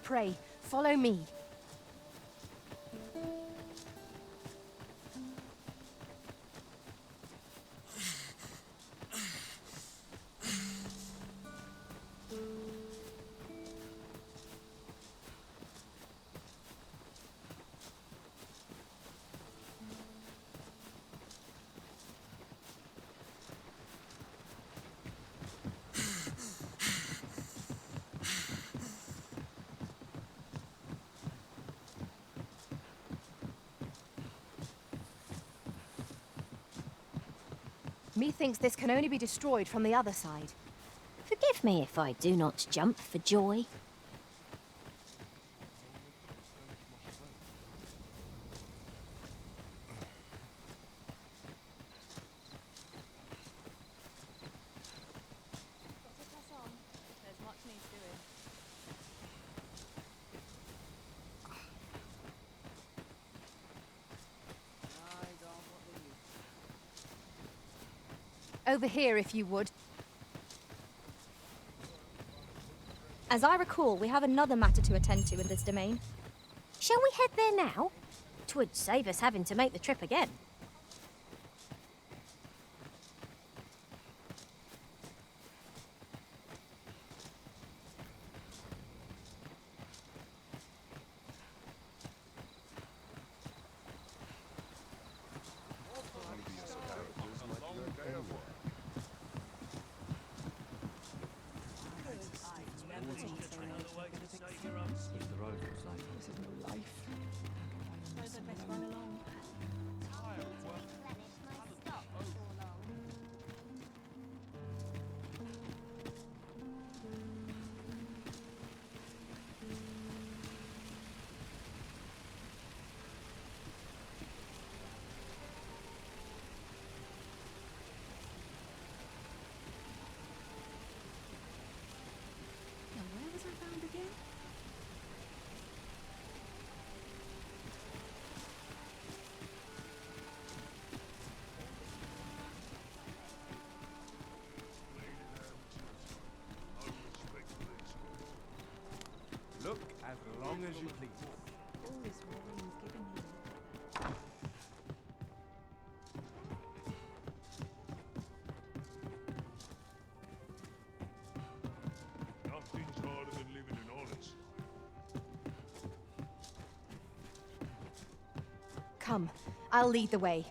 Pray, follow me. Methinks this can only be destroyed from the other side. Forgive me if I do not jump for joy. Over here, if you would. As I recall, we have another matter to attend to in this domain. Shall we head there now? 'Twould save us having to make the trip again. Look as long as you please. Nothing's harder than living in honest. Come, I'll lead the way.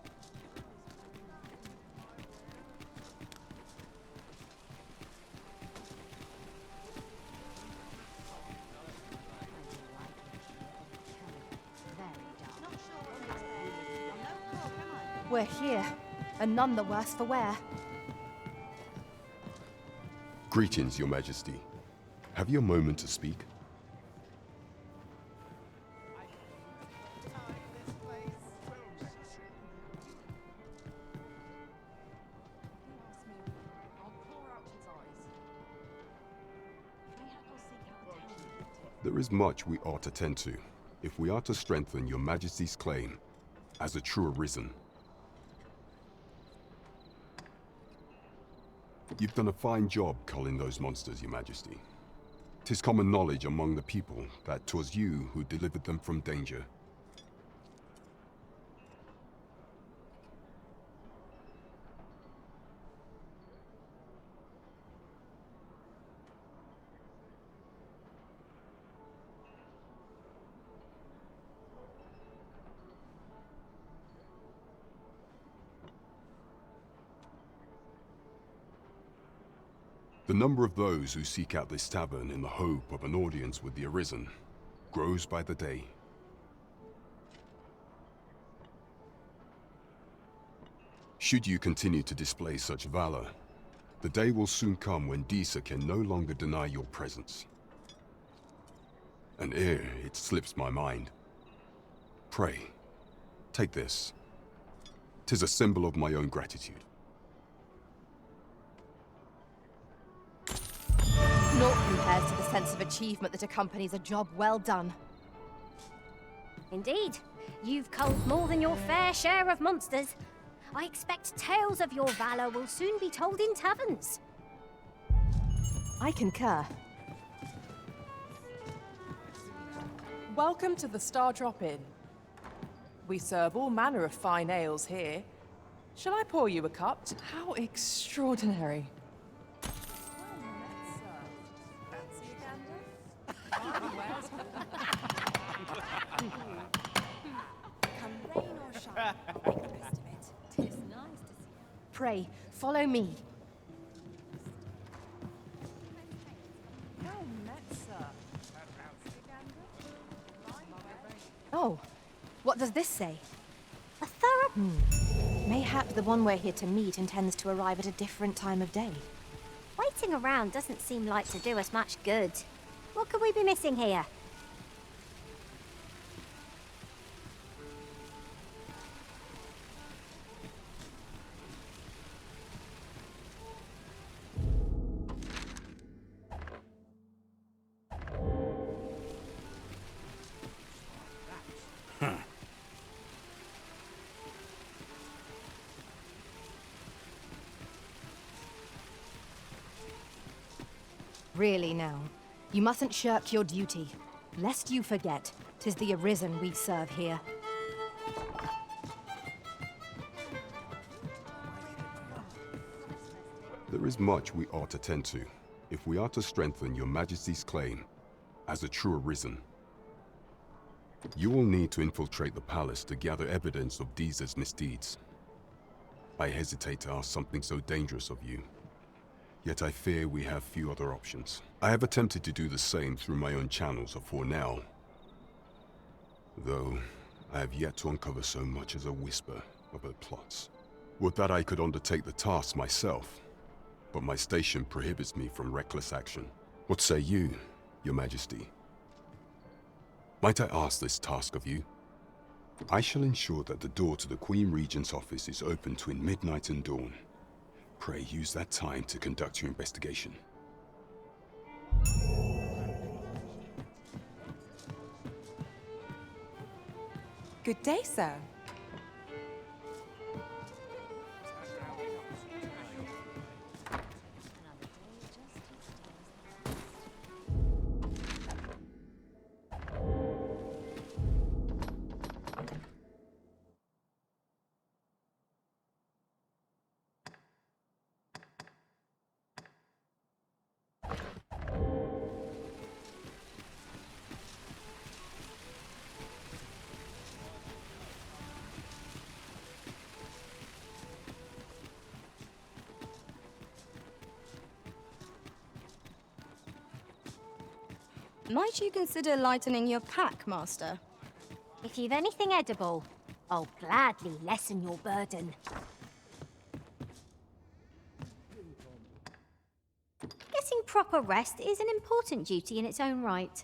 We're here, and none the worse for wear. Greetings, Your Majesty. Have you a moment to speak? There is much we ought to tend to, if we are to strengthen Your Majesty's claim as a true Arisen. You've done a fine job culling those monsters, Your Majesty. 'Tis common knowledge among the people that 'twas you who delivered them from danger. The number of those who seek out this tavern in the hope of an audience with the Arisen grows by the day. Should you continue to display such valor, the day will soon come when Disa can no longer deny your presence. And ere it slips my mind, pray, take this. 'Tis a symbol of my own gratitude. Naught compares to the sense of achievement that accompanies a job well done. Indeed, you've culled more than your fair share of monsters. I expect tales of your valor will soon be told in taverns. I concur. Welcome to the Star Drop Inn. We serve all manner of fine ales here. Shall I pour you a cup? How extraordinary. Pray, follow me. Oh, what does this say? A thorough... Mayhap the one we're here to meet intends to arrive at a different time of day. Waiting around doesn't seem like to do us much good. What could we be missing here? Really now, you mustn't shirk your duty. Lest you forget, 'tis the Arisen we serve here. There is much we ought to tend to, if we are to strengthen your Majesty's claim as a true Arisen. You will need to infiltrate the palace to gather evidence of Deez's misdeeds. I hesitate to ask something so dangerous of you, yet I fear we have few other options. I have attempted to do the same through my own channels for now, though I have yet to uncover so much as a whisper of her plots. Would that I could undertake the task myself, but my station prohibits me from reckless action. What say you, Your Majesty? Might I ask this task of you? I shall ensure that the door to the Queen Regent's office is open between midnight and dawn. Pray use that time to conduct your investigation. Good day, sir. Might you consider lightening your pack, Master? If you've anything edible, I'll gladly lessen your burden. Getting proper rest is an important duty in its own right.